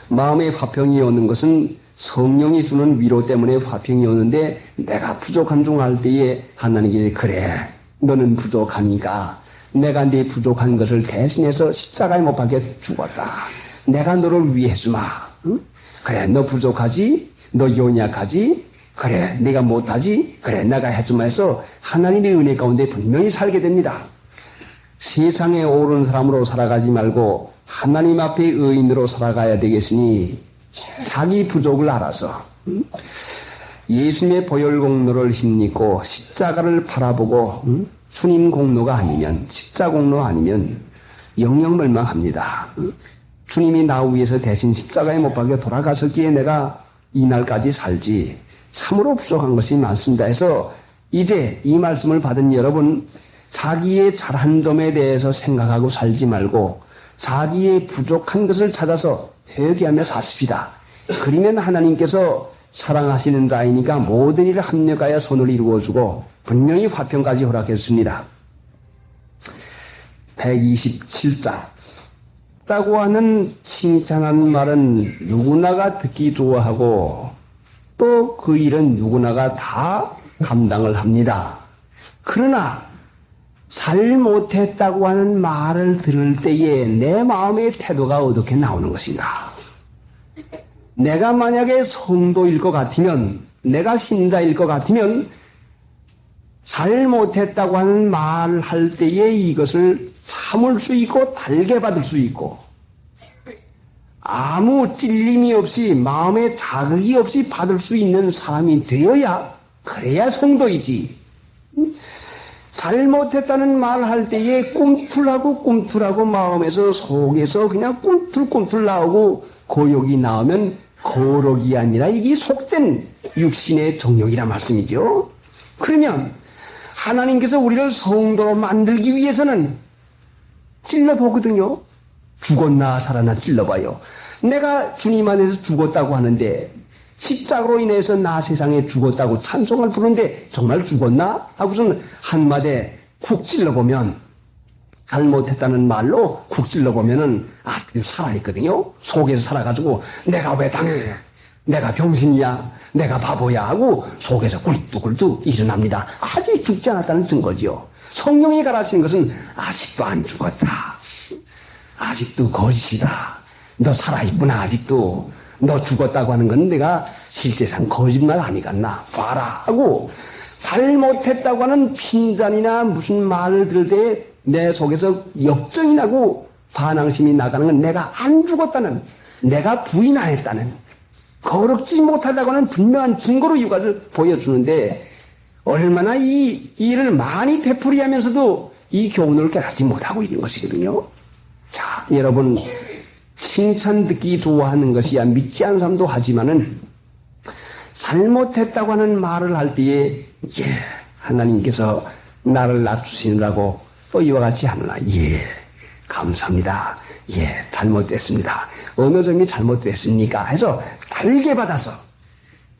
마음의 화평이 오는 것은 성령이 주는 위로 때문에 화평이 오는데, 내가 부족한 중 알 때에 하나님께 그래 너는 부족하니까 내가 네 부족한 것을 대신해서 십자가에 못 박혀 죽었다, 내가 너를 위해 주마, 응? 그래 너 부족하지, 너 연약하지, 그래 네가 못하지, 그래 내가 해주마 해서 하나님의 은혜 가운데 분명히 살게 됩니다. 세상에 옳은 사람으로 살아가지 말고 하나님 앞에 의인으로 살아가야 되겠으니 자기 부족을 알아서 예수님의 보혈 공로를 힘입고 십자가를 바라보고 주님 공로가 아니면, 십자 공로 아니면 영영 멸망합니다. 주님이 나 위해서 대신 십자가에 못 박혀 돌아갔었기에 내가 이날까지 살지 참으로 부족한 것이 많습니다 해서, 이제 이 말씀을 받은 여러분, 자기의 잘한 점에 대해서 생각하고 살지 말고 자기의 부족한 것을 찾아서 회개하며 사십시다. 그러면 하나님께서 사랑하시는 자이니까 모든 일을 합력하여 손을 이루어주고 분명히 화평까지 허락했습니다. 127장 라고 하는 칭찬한 말은 누구나가 듣기 좋아하고 또 그 일은 누구나가 다 감당을 합니다. 그러나 잘못했다고 하는 말을 들을 때에 내 마음의 태도가 어떻게 나오는 것인가? 내가 만약에 성도일 것 같으면, 내가 신자일 것 같으면 잘못했다고 하는 말을 할 때에 이것을 참을 수 있고 달게 받을 수 있고 아무 찔림이 없이 마음에 자극이 없이 받을 수 있는 사람이 되어야, 그래야 성도이지. 잘못했다는 말을 할 때에 꿈틀하고 마음에서 속에서 그냥 꿈틀 나오고 고욕이 나오면 거룩이 아니라 이게 속된 육신의 정욕이라 말씀이죠. 그러면 하나님께서 우리를 성도로 만들기 위해서는 찔러보거든요. 죽었나 살아나 찔러봐요. 내가 주님 안에서 죽었다고 하는데, 십자가로 인해서 나 세상에 죽었다고 찬송을 부르는데 정말 죽었나? 하고서는 한마디에 쿡 찔러보면, 잘못했다는 말로 쿡 찔러보면은 살아있거든요. 속에서 살아가지고 내가 왜 당해? 내가 병신이야? 내가 바보야? 하고 속에서 꿀뚝꿀뚝 일어납니다. 아직 죽지 않았다는 증거죠. 성령이 가르치는 것은 아직도 안 죽었다, 아직도 거짓이다, 너 살아있구나, 아직도 너 죽었다고 하는 건 내가 실제상 거짓말 아니겠나 봐라 하고, 잘못했다고 하는 핀잔이나 무슨 말을 들을 때 내 속에서 역정이 나고 반항심이 나가는 건 내가 안 죽었다는, 내가 부인 안 했다는, 거룩지 못하다고 하는 분명한 증거로 이것을 보여주는데, 얼마나 이 일을 많이 되풀이하면서도 이 교훈을 깨닫지 못하고 있는 것이거든요. 자, 여러분, 칭찬 듣기 좋아하는 것이야 믿지 않는 사람도 하지만은, 잘못했다고 하는 말을 할 때에 하나님께서 나를 낮추시느라고 또 이와 같이 하느라. 예, 감사합니다. 예, 잘못됐습니다. 어느 점이 잘못됐습니까? 해서 달게 받아서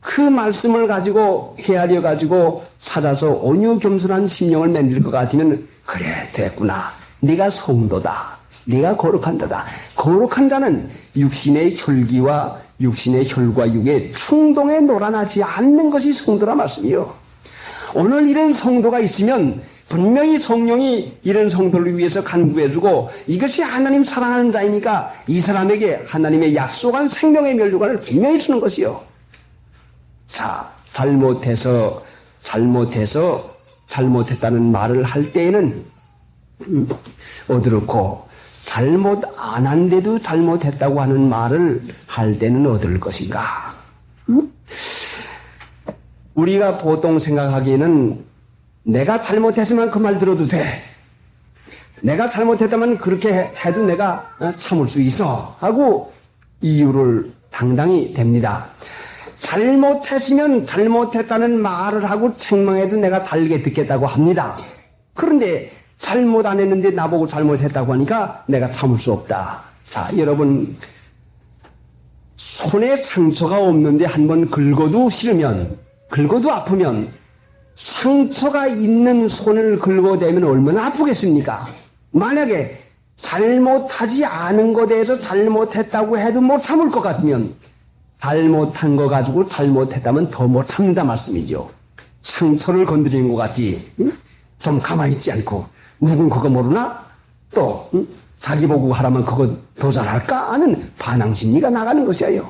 그 말씀을 가지고 헤아려 가지고 찾아서 온유 겸손한 심령을 만들 것 같으면 그래 됐구나. 네가 성도다. 네가 거룩한다다. 거룩한 자는 육신의 혈기와 육신의 혈과 육의 충동에 놀아나지 않는 것이 성도라 말씀이요. 오늘 이런 성도가 있으면 분명히 성령이 이런 성도를 위해서 간구해주고 이것이 하나님 사랑하는 자이니까 이 사람에게 하나님의 약속한 생명의 멸류관을 분명히 주는 것이요. 자, 잘못했다는 말을 할 때에는 어떻고 잘못 안 한데도 잘못했다고 하는 말을 할 때는 어떨 것인가? 우리가 보통 생각하기에는 내가 잘못했으면 그 말 들어도 돼. 내가 잘못했다면 그렇게 해도 내가 참을 수 있어. 하고 이유를 당당히 댑니다. 잘못했으면 잘못했다는 말을 하고 책망해도 내가 달게 듣겠다고 합니다. 그런데 잘못 안 했는데 나보고 잘못했다고 하니까 내가 참을 수 없다. 자, 여러분, 손에 상처가 없는데 한번 긁어도 싫으면, 긁어도 아프면, 상처가 있는 손을 긁어대면 얼마나 아프겠습니까? 만약에 잘못하지 않은 것에 대해서 잘못했다고 해도 못 참을 것 같으면, 잘못한 거 가지고 잘못했다면 더 못 참는다 말씀이죠. 상처를 건드리는 것 같지, 응? 좀 가만히 있지 않고, 누군 그거 모르나? 또 자기 보고 하라면 그거 더 잘할까? 하는 반항심리가 나가는 것이에요.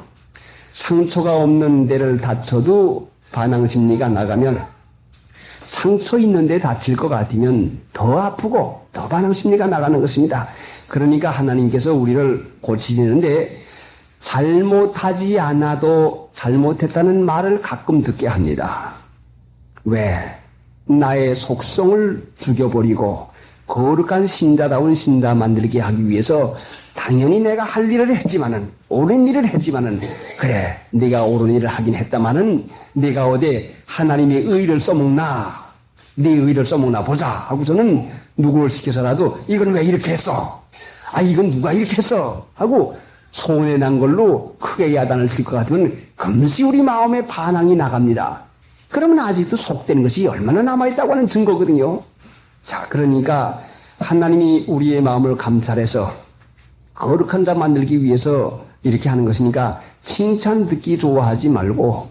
상처가 없는 데를 다쳐도 반항심리가 나가면 상처 있는 데 다칠 것 같으면 더 아프고 더 반항심리가 나가는 것입니다. 그러니까 하나님께서 우리를 고치시는데 잘못하지 않아도 잘못했다는 말을 가끔 듣게 합니다. 왜? 나의 속성을 죽여버리고 거룩한 신자다운 신자 만들게 하기 위해서 당연히 내가 할 일을 했지만은 옳은 일을 했지만은 그래 네가 옳은 일을 하긴 했다마는 네가 어디 하나님의 의를 써먹나 네 의를 써먹나 보자 하고서는 누구를 시켜서라도 이건 왜 이렇게 했어? 아 이건 누가 이렇게 했어? 하고 손해 난 걸로 크게 야단을 칠 것 같으면 금시 우리 마음에 반항이 나갑니다. 그러면 아직도 속되는 것이 얼마나 남아있다고 하는 증거거든요. 자, 그러니까 하나님이 우리의 마음을 감찰해서 거룩한 자 만들기 위해서 이렇게 하는 것이니까 칭찬 듣기 좋아하지 말고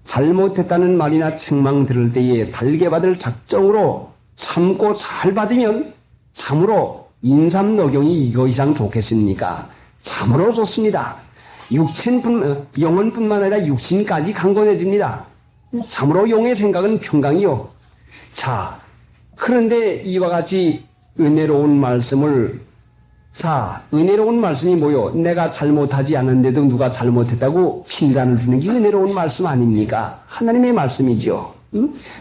잘못했다는 말이나 책망 들을 때에 달게 받을 작정으로 참고 잘 받으면 참으로 인삼노경이 이거 이상 좋겠습니까? 참으로 좋습니다. 영혼뿐만 아니라 육신까지 강건해집니다. 참으로 용의 생각은 평강이요. 자, 그런데 이와 같이 은혜로운 말씀을 은혜로운 말씀이 뭐요? 내가 잘못하지 않은데도 누가 잘못했다고 핀잔을 주는 게 은혜로운 말씀 아닙니까? 하나님의 말씀이죠.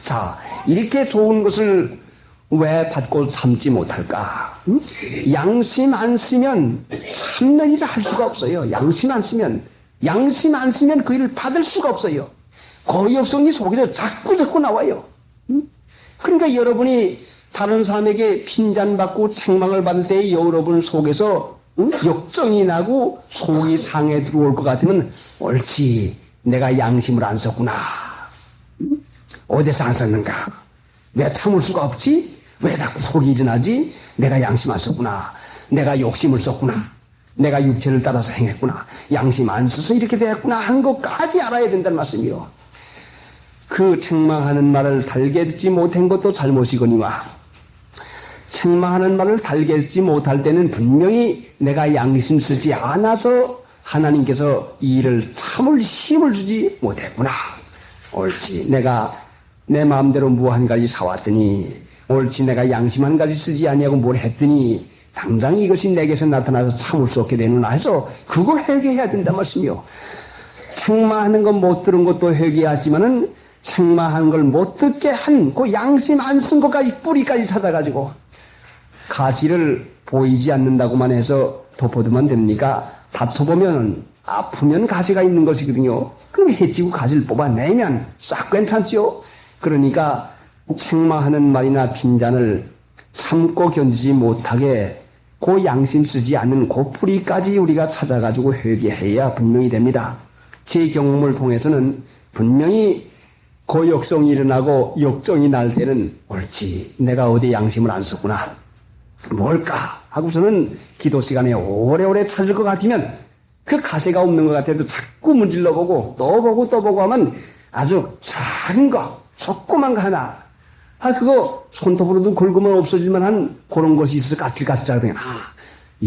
자, 이렇게 좋은 것을 왜 받고 참지 못할까? 양심 안 쓰면 참는 일을 할 수가 없어요. 양심 안 쓰면 그 일을 받을 수가 없어요. 거역성이 속에서 자꾸 나와요. 그러니까 여러분이 다른 사람에게 핀잔받고 책망을 받을 때 여러분 속에서 역정이 나고 속이 상해 들어올 것 같으면 옳지 내가 양심을 안 썼구나. 어디서 안 썼는가? 왜 참을 수가 없지? 왜 자꾸 속이 일어나지? 내가 양심 안 썼구나. 내가 욕심을 썼구나. 내가 육체를 따라서 행했구나. 양심 안 써서 이렇게 됐구나 한 것까지 알아야 된다는 말씀이요. 그 책망하는 말을 달게 듣지 못한 것도 잘못이거니와 책망하는 말을 달게 듣지 못할 때는 분명히 내가 양심 쓰지 않아서 하나님께서 이 일을 참을 힘을 주지 못했구나. 옳지 내가 내 마음대로 뭐 한 가지 사왔더니 옳지 내가 양심 한 가지 쓰지 아니하고 뭘 했더니 당장 이것이 내게서 나타나서 참을 수 없게 되는구나 해서 그거 회개해야 된단 말씀이요. 책망하는 건 못 들은 것도 회개하지만은 책망한 걸 못 듣게 한 그 양심 안 쓴 것까지 뿌리까지 찾아가지고 가시를 보이지 않는다고만 해서 덮어두면 됩니까? 다퉈보면 아프면 가시가 있는 것이거든요. 그럼 해치고 가시를 뽑아내면 싹 괜찮죠. 그러니까 책망하는 말이나 빈잔을 참고 견디지 못하게 그 양심 쓰지 않는 그 뿌리까지 우리가 찾아가지고 회개해야 분명히 됩니다. 제 경험을 통해서는 분명히 고역성이 일어나고 역정이 날 때는 옳지, 내가 어디 양심을 안 썼구나, 뭘까 하고서는 기도 시간에 오래오래 찾을 것 같으면 그 가세가 없는 것 같아도 자꾸 문질러 보고 또 보고 또 보고 하면 아주 작은 거, 조그만 거 하나, 그거 손톱으로도 긁으면 없어질만 한 그런 것이 있어서 까칠까칠하더니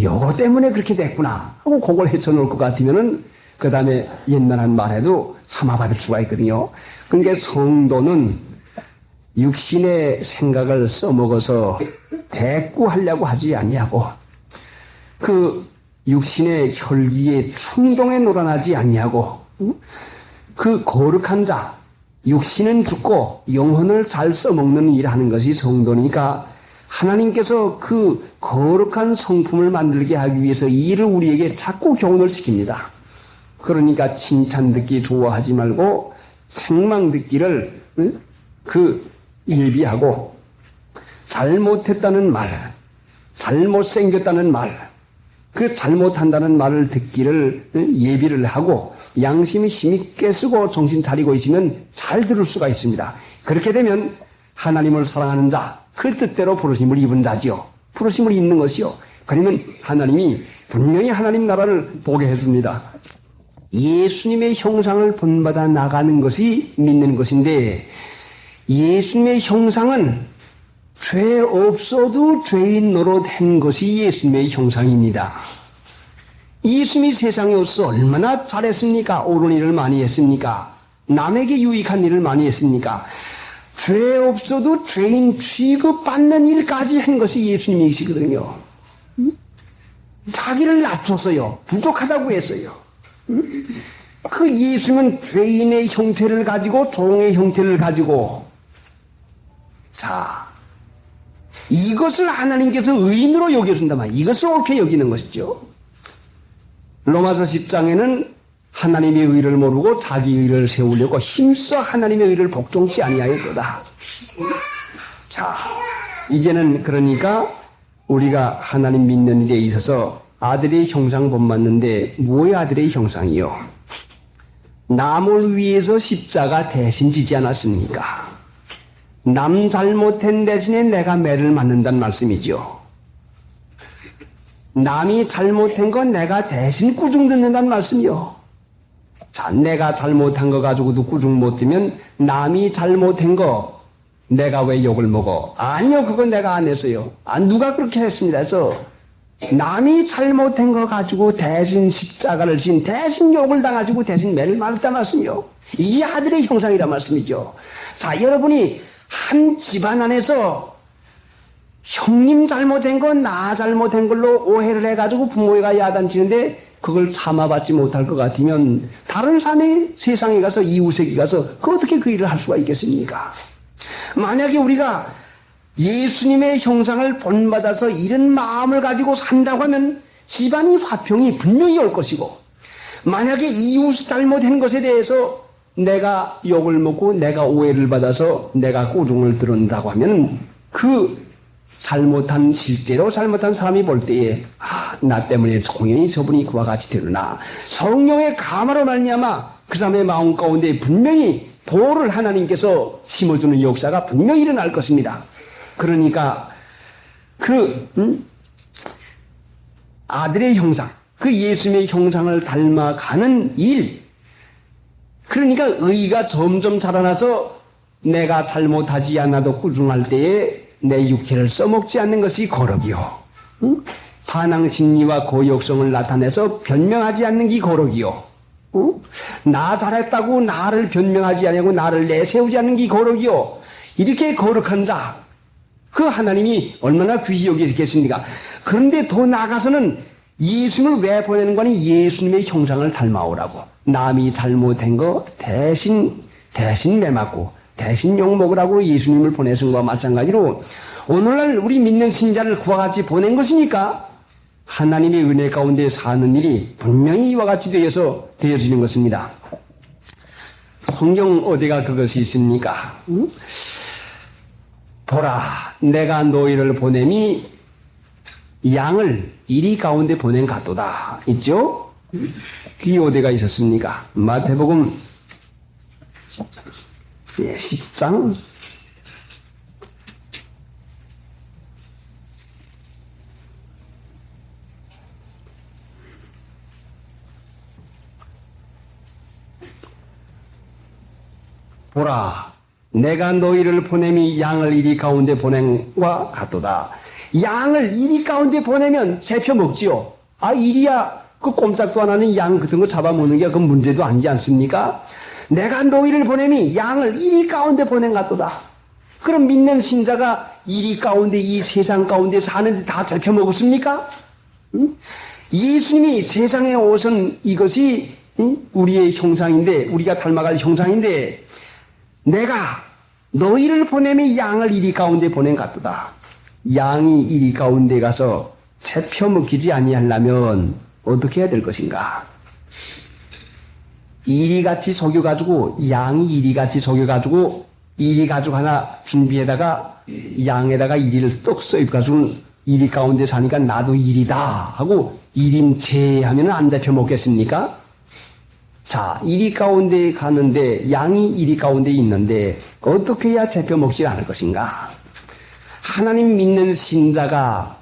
요거 때문에 그렇게 됐구나 하고 그걸 헤쳐놓을 것 같으면은 그 다음에 옛날 한 말해도 참아받을 수가 있거든요. 그러니까 성도는 육신의 생각을 써먹어서 대꾸하려고 하지 아니하고 그 육신의 혈기에 충동에 놀아나지 아니하고 그 거룩한 자, 육신은 죽고 영혼을 잘 써먹는 일을 하는 것이 성도니까 하나님께서 그 거룩한 성품을 만들게 하기 위해서 이 일을 우리에게 자꾸 교훈을 시킵니다. 그러니까 칭찬 듣기 좋아하지 말고 책망 듣기를 일비하고 잘못했다는 말, 잘못생겼다는 말, 그 잘못한다는 말을 듣기를 예비를 하고 양심이 힘있게 쓰고 정신 차리고 있으면 잘 들을 수가 있습니다. 그렇게 되면 하나님을 사랑하는 자, 그 뜻대로 부르심을 입은 자지요. 부르심을 입는 것이요. 그러면 하나님이 분명히 하나님 나라를 보게 해줍니다. 예수님의 형상을 본받아 나가는 것이 믿는 것인데 예수님의 형상은 죄 없어도 죄인 노릇한 것이 예수님의 형상입니다. 예수님이 세상에 오셔서 얼마나 잘했습니까? 옳은 일을 많이 했습니까? 남에게 유익한 일을 많이 했습니까? 죄 없어도 죄인 취급받는 일까지 한 것이 예수님이시거든요. 자기를 낮췄어요. 부족하다고 했어요. 그 예수님은 죄인의 형태를 가지고 종의 형태를 가지고 이것을 하나님께서 의인으로 여겨준다면 이것을 옳게 여기는 것이죠. 로마서 10장에는 하나님의 의를 모르고 자기 의를 세우려고 힘써 하나님의 의를 복종치 아니하였도다. 이제는 그러니까 우리가 하나님 믿는 일에 있어서 아들의 형상 본받는데 뭐의 아들의 형상이요? 남을 위해서 십자가 대신 지지 않았습니까? 남 잘못한 대신에 내가 매를 맞는다는 말씀이죠. 남이 잘못한 건 내가 대신 꾸중 듣는다는 말씀이요. 내가 잘못한 거 가지고도 꾸중 못 들면 남이 잘못한 거 내가 왜 욕을 먹어? 아니요, 그건 내가 안 했어요. 누가 그렇게 했습니다. 그래서 남이 잘못한 거 가지고 대신 십자가를 진, 대신 욕을 당가지고 대신 매를 맞았단 말씀이요. 이게 아들의 형상이란 말씀이죠. 여러분이 한 집안 안에서 형님 잘못한 건 나 잘못한 걸로 오해를 해가지고 부모가 야단치는데 그걸 참아받지 못할 것 같으면 다른 사람의 세상에 가서 이웃에게 가서 어떻게 그 일을 할 수가 있겠습니까? 만약에 우리가 예수님의 형상을 본받아서 이런 마음을 가지고 산다고 하면 집안의 화평이 분명히 올 것이고 만약에 이웃이 잘못한 것에 대해서 내가 욕을 먹고 내가 오해를 받아서 내가 꾸중을 들은다고 하면 그 잘못한 실제로 잘못한 사람이 볼 때에 나 때문에 종연히 저분이 그와 같이 되느나 성령의 감화로 말미암아 그 사람의 마음 가운데 분명히 보호를 하나님께서 심어주는 역사가 분명히 일어날 것입니다. 그러니까 아들의 형상, 그 예수님의 형상을 닮아가는 일, 그러니까 의가 점점 자라나서 내가 잘못하지 않아도 꾸중할 때에 내 육체를 써먹지 않는 것이 거룩이요. 반항심리와 고역성을 나타내서 변명하지 않는 게 거룩이요. 나 잘했다고 나를 변명하지 않고 나를 내세우지 않는 게 거룩이요. 이렇게 거룩한 자, 그 하나님이 얼마나 귀히 여기겠습니까? 그런데 더 나아가서는 예수님을 왜 보내는 거니? 예수님의 형상을 닮아오라고. 남이 잘못한 거 대신 매맞고 대신 욕먹으라고 예수님을 보내신 것과 마찬가지로 오늘날 우리 믿는 신자를 그와 같이 보낸 것이니까 하나님의 은혜 가운데 사는 일이 분명히 이와 같이 되어지는 것입니다. 성경 어디가 그것이 있습니까? 보라, 내가 너희를 보냄이 양을 이리 가운데 보낸 같도다. 있죠? 귀 어디가 있었습니까? 마태복음 10장 '보라, 내가 너희를 보냄이 양을 이리 가운데 보냄과 같도다.' 양을 이리 가운데 보내면 잡혀 먹지요. 아, 이리야 그 꼼짝도 안 하는 양 같은 거 잡아먹는 게 그 문제도 아니지 않습니까? 내가 너희를 보냄이 양을 이리 가운데 보낸 같도다. 그럼 믿는 신자가 이리 가운데 이 세상 가운데 사는데 다 잡혀 먹었습니까? 응? 예수님이 세상에 오신 이것이 우리의 형상인데, 우리가 닮아갈 형상인데, 내가 너희를 보냄이 양을 이리 가운데 보낸 같도다. 양이 이리 가운데 가서 잡혀 먹히지 아니하려면 어떻게 해야 될 것인가? 이리같이 속여가지고, 양이 이리같이 속여가지고, 이리 가지고 하나 준비에다가 양에다가 이리를 떡 써입가지고 이리 가운데 사니까 나도 이리다 하고 이림체 하면 안 잡혀 먹겠습니까? 자, 이리 가운데 가는데 양이 이리 가운데 있는데 어떻게 해야 잡혀 먹지 않을 것인가? 하나님 믿는 신자가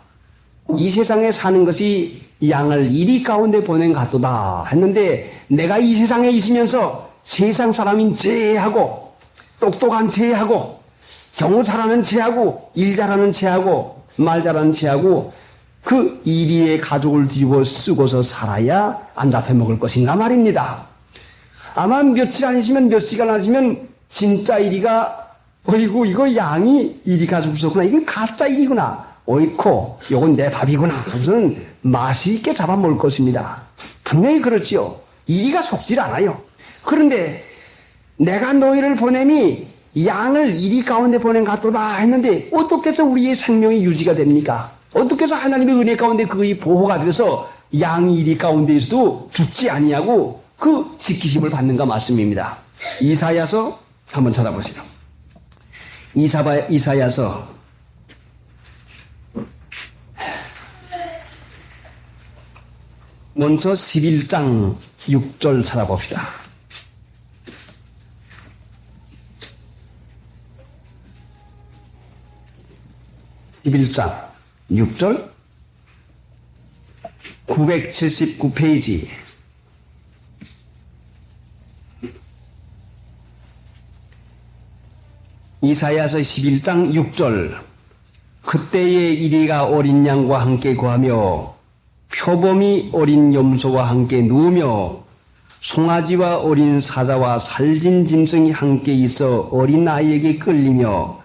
이 세상에 사는 것이 양을 이리 가운데 보낸 같도다 했는데, 내가 이 세상에 있으면서 세상 사람인 체하고 똑똑한 체하고 경우 잘하는 체하고 일 잘하는 체하고 말 잘하는 체하고 그 이리의 가족을 뒤집어 쓰고서 살아야 안 잡혀 먹을 것인가 말입니다. 아마 며칠 아니시면 몇 시간 아니시면 진짜 이리가 어이구 이거 양이 이리 가지고 있었구나, 이건 가짜 이리구나, 어이코 이건 내 밥이구나 하고서는 맛있게 잡아먹을 것입니다. 분명히 그렇지요. 이리가 속질 않아요. 그런데 내가 너희를 보냄이 양을 이리 가운데 보낸 같도다 했는데 어떻게 해서 우리의 생명이 유지가 됩니까? 어떻게 해서 하나님의 은혜 가운데 그의 보호가 돼서 양이 이리 가운데 있어도 죽지 아니하고 그 지키심을 받는가 말씀입니다. 이사야서 한번 찾아보시죠. 이사야서 11장 6절 찾아봅시다. 11장 6절 979페이지. 이사야서 11장 6절. 그때의 이리가 어린 양과 함께 거하며 표범이 어린 염소와 함께 누우며 송아지와 어린 사자와 살진 짐승이 함께 있어 어린 아이에게 끌리며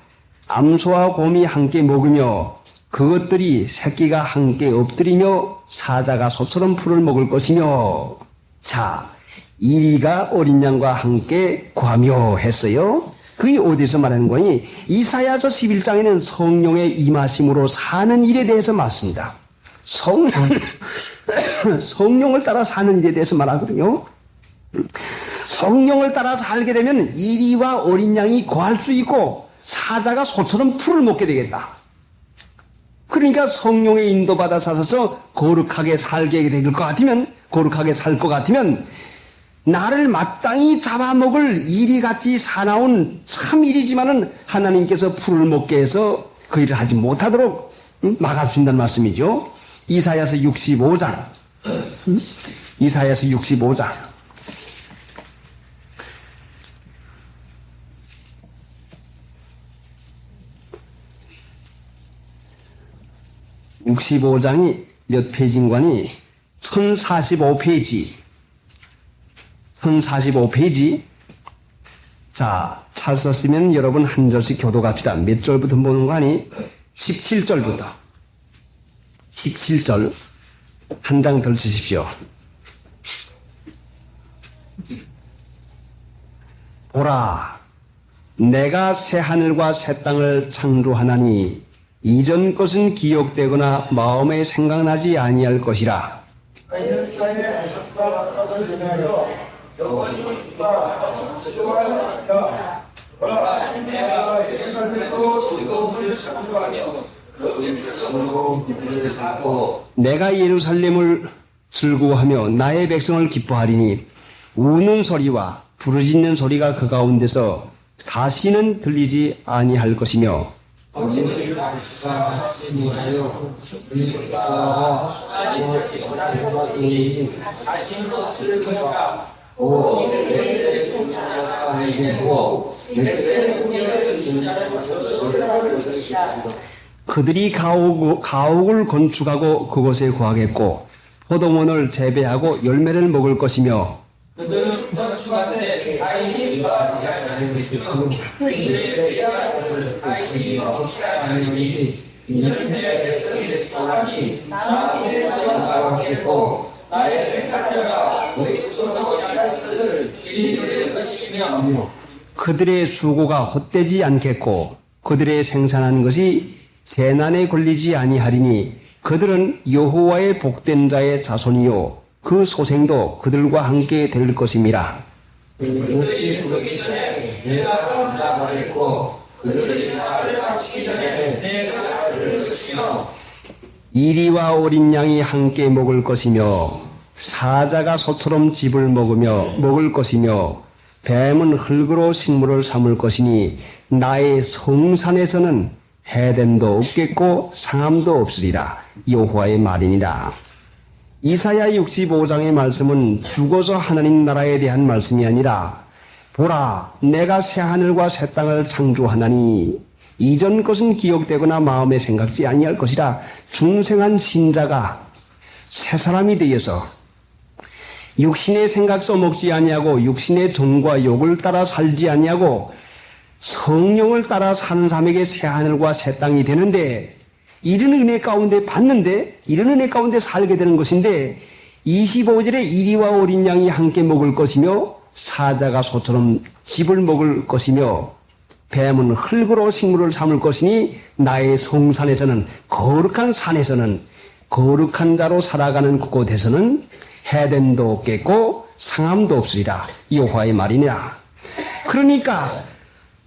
암소와 곰이 함께 먹으며 그것들이 새끼가 함께 엎드리며 사자가 소처럼 풀을 먹을 것이며. 자, 이리가 어린 양과 함께 거하며 했어요. 그게 어디서 말하는 거니? 이사야서 11장에는 성령의 임하심으로 사는 일에 대해서 말씀니다. 성령을 따라 사는 일에 대해서 말하거든요. 성령을 따라 살게 되면 이리와 어린 양이 거할 수 있고 사자가 소처럼 풀을 먹게 되겠다. 그러니까 성령의 인도받아 살아서 거룩하게 살게 될 것 같으면, 거룩하게 살 것 같으면 나를 마땅히 잡아먹을 이리같이 사나운 참 일이지만은 하나님께서 풀을 먹게 해서 그 일을 하지 못하도록 막아주신다는 말씀이죠. 이사야서 65장. 이사야서 65장. 65장이 몇 페이지인가니? 1045페이지. 1045페이지. 자, 찾았으면 여러분 한 절씩 교독합시다. 몇 절부터 보는 거 아니? 17절부터. 17절. 한 장 덜 쓰십시오. 보라, 내가 새 하늘과 새 땅을 창조하나니 이전 것은 기억되거나 마음에 생각나지 아니할 것이라. 내가 예루살렘을 즐거워하며 나의 백성을 기뻐하리니 우는 소리와 부르짖는 소리가 그 가운데서 다시는 들리지 아니할 것이며 그들이 가옥을 건축하고 그곳에 거하겠고 포도원을 재배하고 열매를 먹을 것이며 그들은 건축한데 가인이 이는데 백성의 사람이 나의 사랑하겠고 나의 백합자가 우리 스스로 약한 것을 길이 누릴 것이며 그들의 수고가 헛되지 않겠고 그들의 생산한 것이 재난에 걸리지 아니하리니 그들은 여호와의 복된 자의 자손이요 그 소생도 그들과 함께 될 것임이라. 그들이 부르기 전에 내가 응답하겠고 그들이 말을 마치기 전에 내가 들을 것이며 이리와 어린 양이 함께 먹을 것이며 사자가 소처럼 집을 먹을 것이며 뱀은 흙으로 식물을 삼을 것이니 나의 성산에서는 해됨도 없겠고 상함도 없으리라. 여호와의 말이니라. 이사야 65장의 말씀은 죽어서 하나님 나라에 대한 말씀이 아니라 보라 내가 새 하늘과 새 땅을 창조하나니 이전 것은 기억되거나 마음에 생각지 아니할 것이라. 중생한 신자가 새 사람이 되어서 육신의 생각 써먹지 아니하고 육신의 정과 욕을 따라 살지 아니하고 성령을 따라 사는 사람에게 새 하늘과 새 땅이 되는데 이런 은혜 가운데 받는데 이런 은혜 가운데 살게 되는 것인데 25절에 이리와 어린 양이 함께 먹을 것이며 사자가 소처럼 집을 먹을 것이며 뱀은 흙으로 식물을 삼을 것이니 나의 성산에서는 거룩한 산에서는 거룩한 자로 살아가는 그곳에서는 해됨도 없겠고 상함도 없으리라. 여호와의 말이니라. 그러니까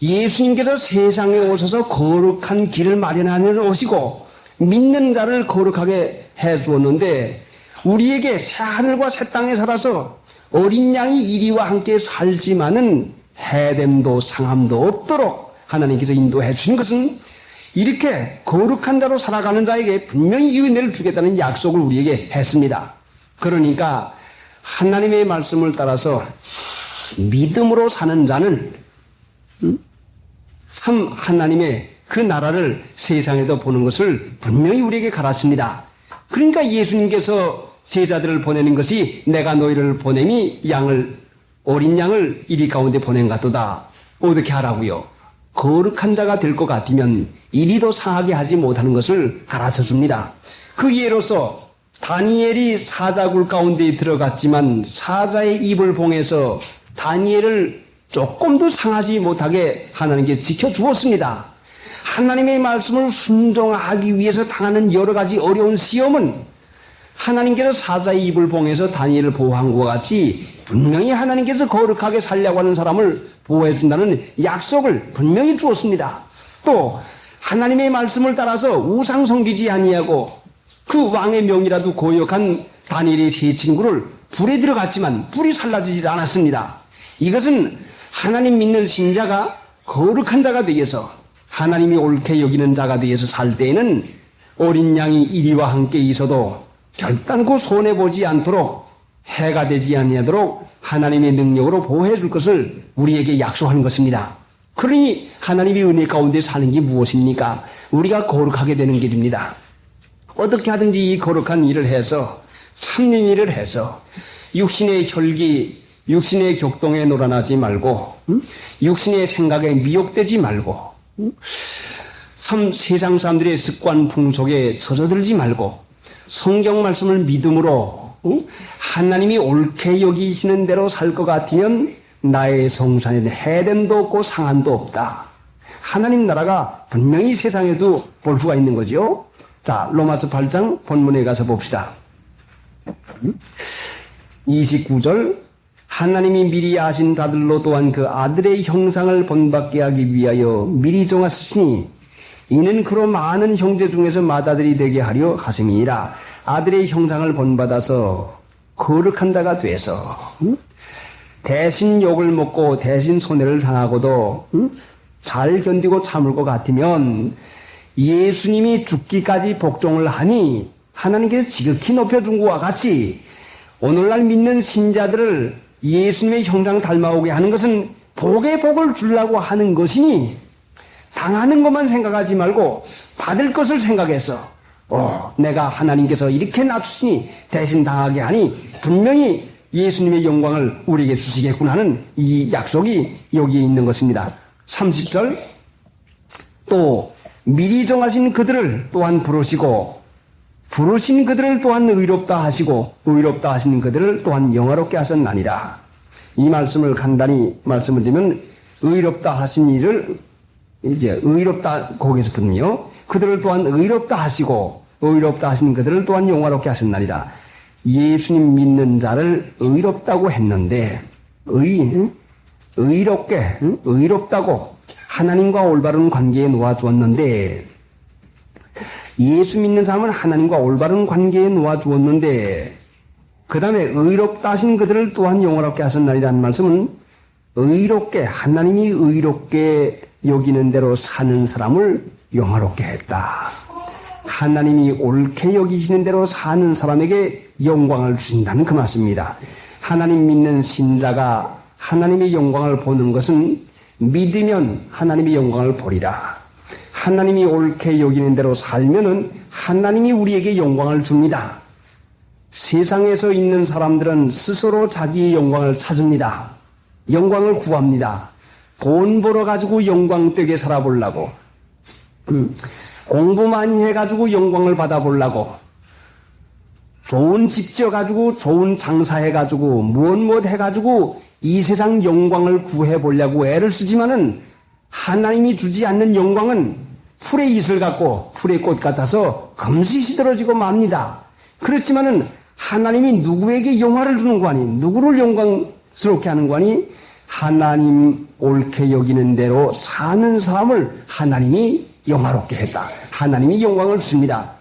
예수님께서 세상에 오셔서 거룩한 길을 마련하는 오시고 믿는 자를 거룩하게 해 주었는데 우리에게 새 하늘과 새 땅에 살아서 어린 양이 이리와 함께 살지만은 해됨도 상함도 없도록 하나님께서 인도해 주신 것은 이렇게 거룩한 자로 살아가는 자에게 분명히 이 은혜를 주겠다는 약속을 우리에게 했습니다. 그러니까 하나님의 말씀을 따라서 믿음으로 사는 자는 참 하나님의 그 나라를 세상에도 보는 것을 분명히 우리에게 가르칩니다. 그러니까 예수님께서 제자들을 보내는 것이 내가 너희를 보냄이 어린 양을 이리 가운데 보낸 같도다. 어떻게 하라고요? 거룩한 자가 될 것 같으면 이리도 상하게 하지 못하는 것을 가르쳐 줍니다. 그 예로서 다니엘이 사자굴 가운데 들어갔지만 사자의 입을 봉해서 다니엘을 조금도 상하지 못하게 하나님께 지켜주었습니다. 하나님의 말씀을 순종하기 위해서 당하는 여러 가지 어려운 시험은 하나님께서 사자의 입을 봉해서 다니엘을 보호한 것과 같이 분명히 하나님께서 거룩하게 살려고 하는 사람을 보호해준다는 약속을 분명히 주었습니다. 또 하나님의 말씀을 따라서 우상 섬기지 아니하고 그 왕의 명이라도 고역한 다니엘의 세 친구를 불에 들어갔지만 불이 살라지지 않았습니다. 이것은 하나님 믿는 신자가 거룩한 자가 되어서 하나님이 옳게 여기는 자가 되어서 살 때에는 어린 양이 이리와 함께 있어도 결단코 손해보지 않도록 해가 되지 아니하도록 하나님의 능력으로 보호해 줄 것을 우리에게 약속하는 것입니다. 그러니 하나님의 은혜 가운데 사는 게 무엇입니까? 우리가 거룩하게 되는 길입니다. 어떻게 하든지 이 거룩한 일을 해서 참는 일을 해서 육신의 혈기, 육신의 격동에 놀아나지 말고 육신의 생각에 미혹되지 말고 참 세상 사람들의 습관 풍속에 젖어들지 말고 성경 말씀을 믿음으로 하나님이 옳게 여기시는 대로 살 것 같으면 나의 성산에는 해됨도 없고 상함도 없다. 하나님 나라가 분명히 세상에도 볼 수가 있는 거죠. 자, 로마서 8장 본문에 가서 봅시다. 29절 하나님이 미리 아신 자들로 또한 그 아들의 형상을 본받게 하기 위하여 미리 정하시니 이는 그로 많은 형제 중에서 맏아들이 되게 하려 하심이니라. 아들의 형상을 본받아서 거룩한 자가 돼서 대신 욕을 먹고 대신 손해를 당하고도 잘 견디고 참을 것 같으면 예수님이 죽기까지 복종을 하니 하나님께서 지극히 높여준 것과 같이 오늘날 믿는 신자들을 예수님의 형상 닮아오게 하는 것은 복의 복을 주려고 하는 것이니 당하는 것만 생각하지 말고 받을 것을 생각해서 내가 하나님께서 이렇게 낮추시니 대신 당하게 하니 분명히 예수님의 영광을 우리에게 주시겠구나 하는 이 약속이 여기에 있는 것입니다. 30절 또 미리 정하신 그들을 또한 부르시고 부르신 그들을 또한 의롭다 하시고 의롭다 하신 그들을 또한 영화롭게 하셨나니라. 이 말씀을 간단히 말씀을 드리면 의롭다 하신 이를 이제 의롭다 거기서부터요. 그들을 또한 의롭다 하시고 의롭다 하신 그들을 또한 영화롭게 하셨나니라. 예수님 믿는 자를 의롭다고 했는데 의롭게 의롭다고 하나님과 올바른 관계에 놓아주었는데 예수 믿는 사람은 하나님과 올바른 관계에 놓아주었는데 그 다음에 의롭다 하신 그들을 또한 영화롭게 하셨나니라는 말씀은 의롭게 하나님이 의롭게 여기는 대로 사는 사람을 영화롭게 했다. 하나님이 옳게 여기시는 대로 사는 사람에게 영광을 주신다는 그 말씀입니다. 하나님 믿는 신자가 하나님의 영광을 보는 것은 믿으면 하나님의 영광을 보리라. 하나님이 옳게 여기는 대로 살면은 하나님이 우리에게 영광을 줍니다. 세상에서 있는 사람들은 스스로 자기의 영광을 찾습니다. 영광을 구합니다. 돈 벌어가지고 영광되게 살아보려고, 공부 많이 해가지고 영광을 받아보려고, 좋은 집 지어가지고 좋은 장사해가지고 무엇 해가지고 이 세상 영광을 구해보려고 애를 쓰지만은 하나님이 주지 않는 영광은 풀의 잇을 갖고 풀의 꽃 같아서 금시 시들어지고 맙니다. 그렇지만은 하나님이 누구에게 영화를 주는 거 아니? 누구를 영광스럽게 하는 거 아니? 하나님 옳게 여기는 대로 사는 사람을 하나님이 영화롭게 했다. 하나님이 영광을 줍니다.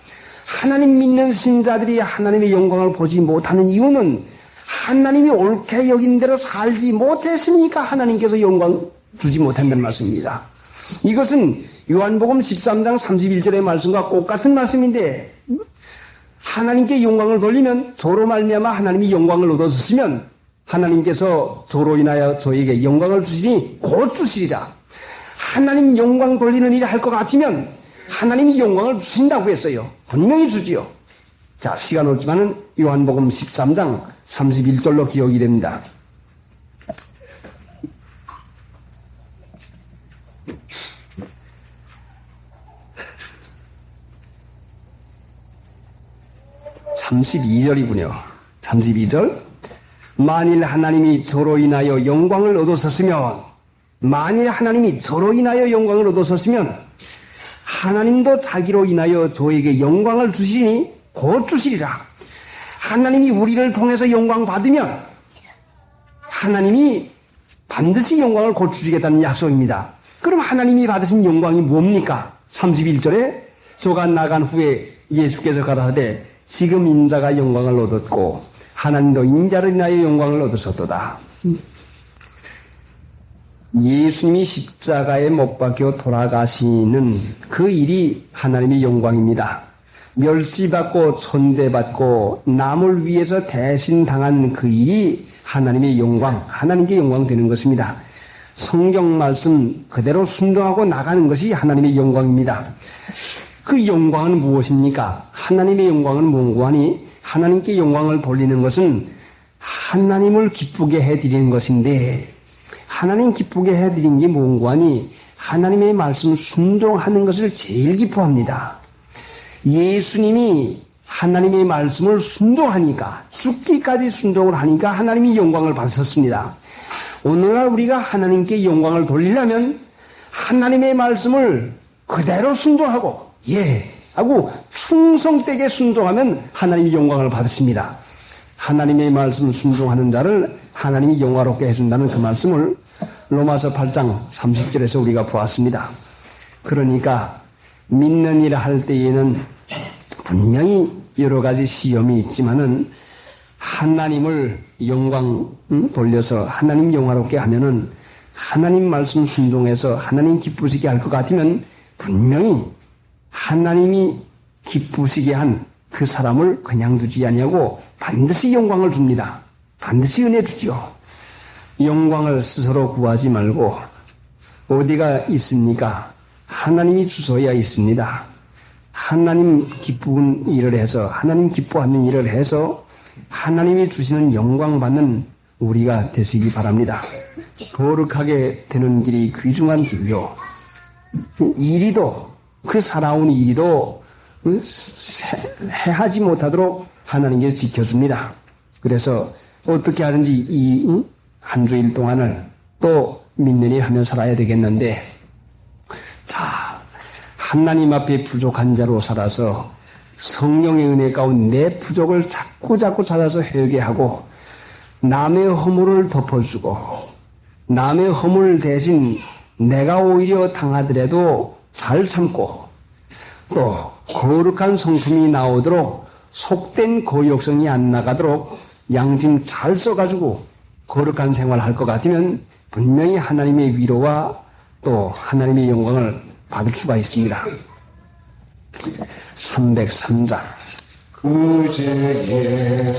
하나님 믿는 신자들이 하나님의 영광을 보지 못하는 이유는 하나님이 옳게 여긴 대로 살지 못했으니까 하나님께서 영광 주지 못한다는 말씀입니다. 이것은 요한복음 13장 31절의 말씀과 똑같은 말씀인데 하나님께 영광을 돌리면 저로 말미암아 하나님이 영광을 얻었으면 하나님께서 저로 인하여 저에게 영광을 주시니 곧 주시리라. 하나님 영광 돌리는 일을 할 것 같으면 하나님이 영광을 주신다고 했어요. 분명히 주지요. 자, 시간 없지만은 요한복음 13장 31절로 기억이 됩니다. (32절이군요) 32절 만일 하나님이 저로 인하여 영광을 얻었었으면 만일 하나님이 저로 인하여 영광을 얻었었으면 하나님도 자기로 인하여 저에게 영광을 주시니 곧 주시리라. 하나님이 우리를 통해서 영광 받으면 하나님이 반드시 영광을 곧 주시겠다는 약속입니다. 그럼 하나님이 받으신 영광이 뭡니까? 31절에 저가 나간 후에 예수께서 가라사대 지금 인자가 영광을 얻었고 하나님도 인자를 인하여 영광을 얻으셨도다. 예수님이 십자가에 못 박혀 돌아가시는 그 일이 하나님의 영광입니다. 멸시받고 천대받고 남을 위해서 대신 당한 그 일이 하나님의 영광, 하나님께 영광 되는 것입니다. 성경 말씀 그대로 순종하고 나가는 것이 하나님의 영광입니다. 그 영광은 무엇입니까? 하나님의 영광은 뭔고 하니 하나님께 영광을 돌리는 것은 하나님을 기쁘게 해드리는 것인데 하나님 기쁘게 해드린 게 뭔고 하니 하나님의 말씀 순종하는 것을 제일 기뻐합니다. 예수님이 하나님의 말씀을 순종하니까 죽기까지 순종을 하니까 하나님이 영광을 받으셨습니다. 오늘날 우리가 하나님께 영광을 돌리려면 하나님의 말씀을 그대로 순종하고 하고 충성되게 순종하면 하나님이 영광을 받으십니다. 하나님의 말씀 순종하는 자를 하나님이 영화롭게 해준다는 그 말씀을 로마서 8장 30절에서 우리가 보았습니다. 그러니까 믿는 일 할 때에는 분명히 여러 가지 시험이 있지만은 하나님을 영광 돌려서 하나님 영화롭게 하면은 하나님 말씀 순종해서 하나님 기쁘시게 할 것 같으면 분명히 하나님이 기쁘시게 한 그 사람을 그냥 두지 아니하고 반드시 영광을 줍니다. 반드시 은혜 주죠. 영광을 스스로 구하지 말고 어디가 있습니까? 하나님이 주소야 있습니다. 하나님 기쁜 일을 해서 하나님 기뻐하는 일을 해서 하나님이 주시는 영광 받는 우리가 되시기 바랍니다. 거룩하게 되는 길이 귀중한 길요. 이리도 그 살아온 이리도 해하지 못하도록 하나님께서 지켜줍니다. 그래서 어떻게 하는지 이 한 주일 동안을 또 믿는 일 하며 살아야 되겠는데, 자, 하나님 앞에 부족한 자로 살아서 성령의 은혜 가운데 내 부족을 자꾸 찾아서 회개하고 남의 허물을 덮어주고 남의 허물 대신 내가 오히려 당하더라도 잘 참고 또 거룩한 성품이 나오도록 속된 거역성이 안 나가도록 양심 잘 써가지고 거룩한 생활을 할 것 같으면 분명히 하나님의 위로와 또 하나님의 영광을 받을 수가 있습니다. 303장 구제에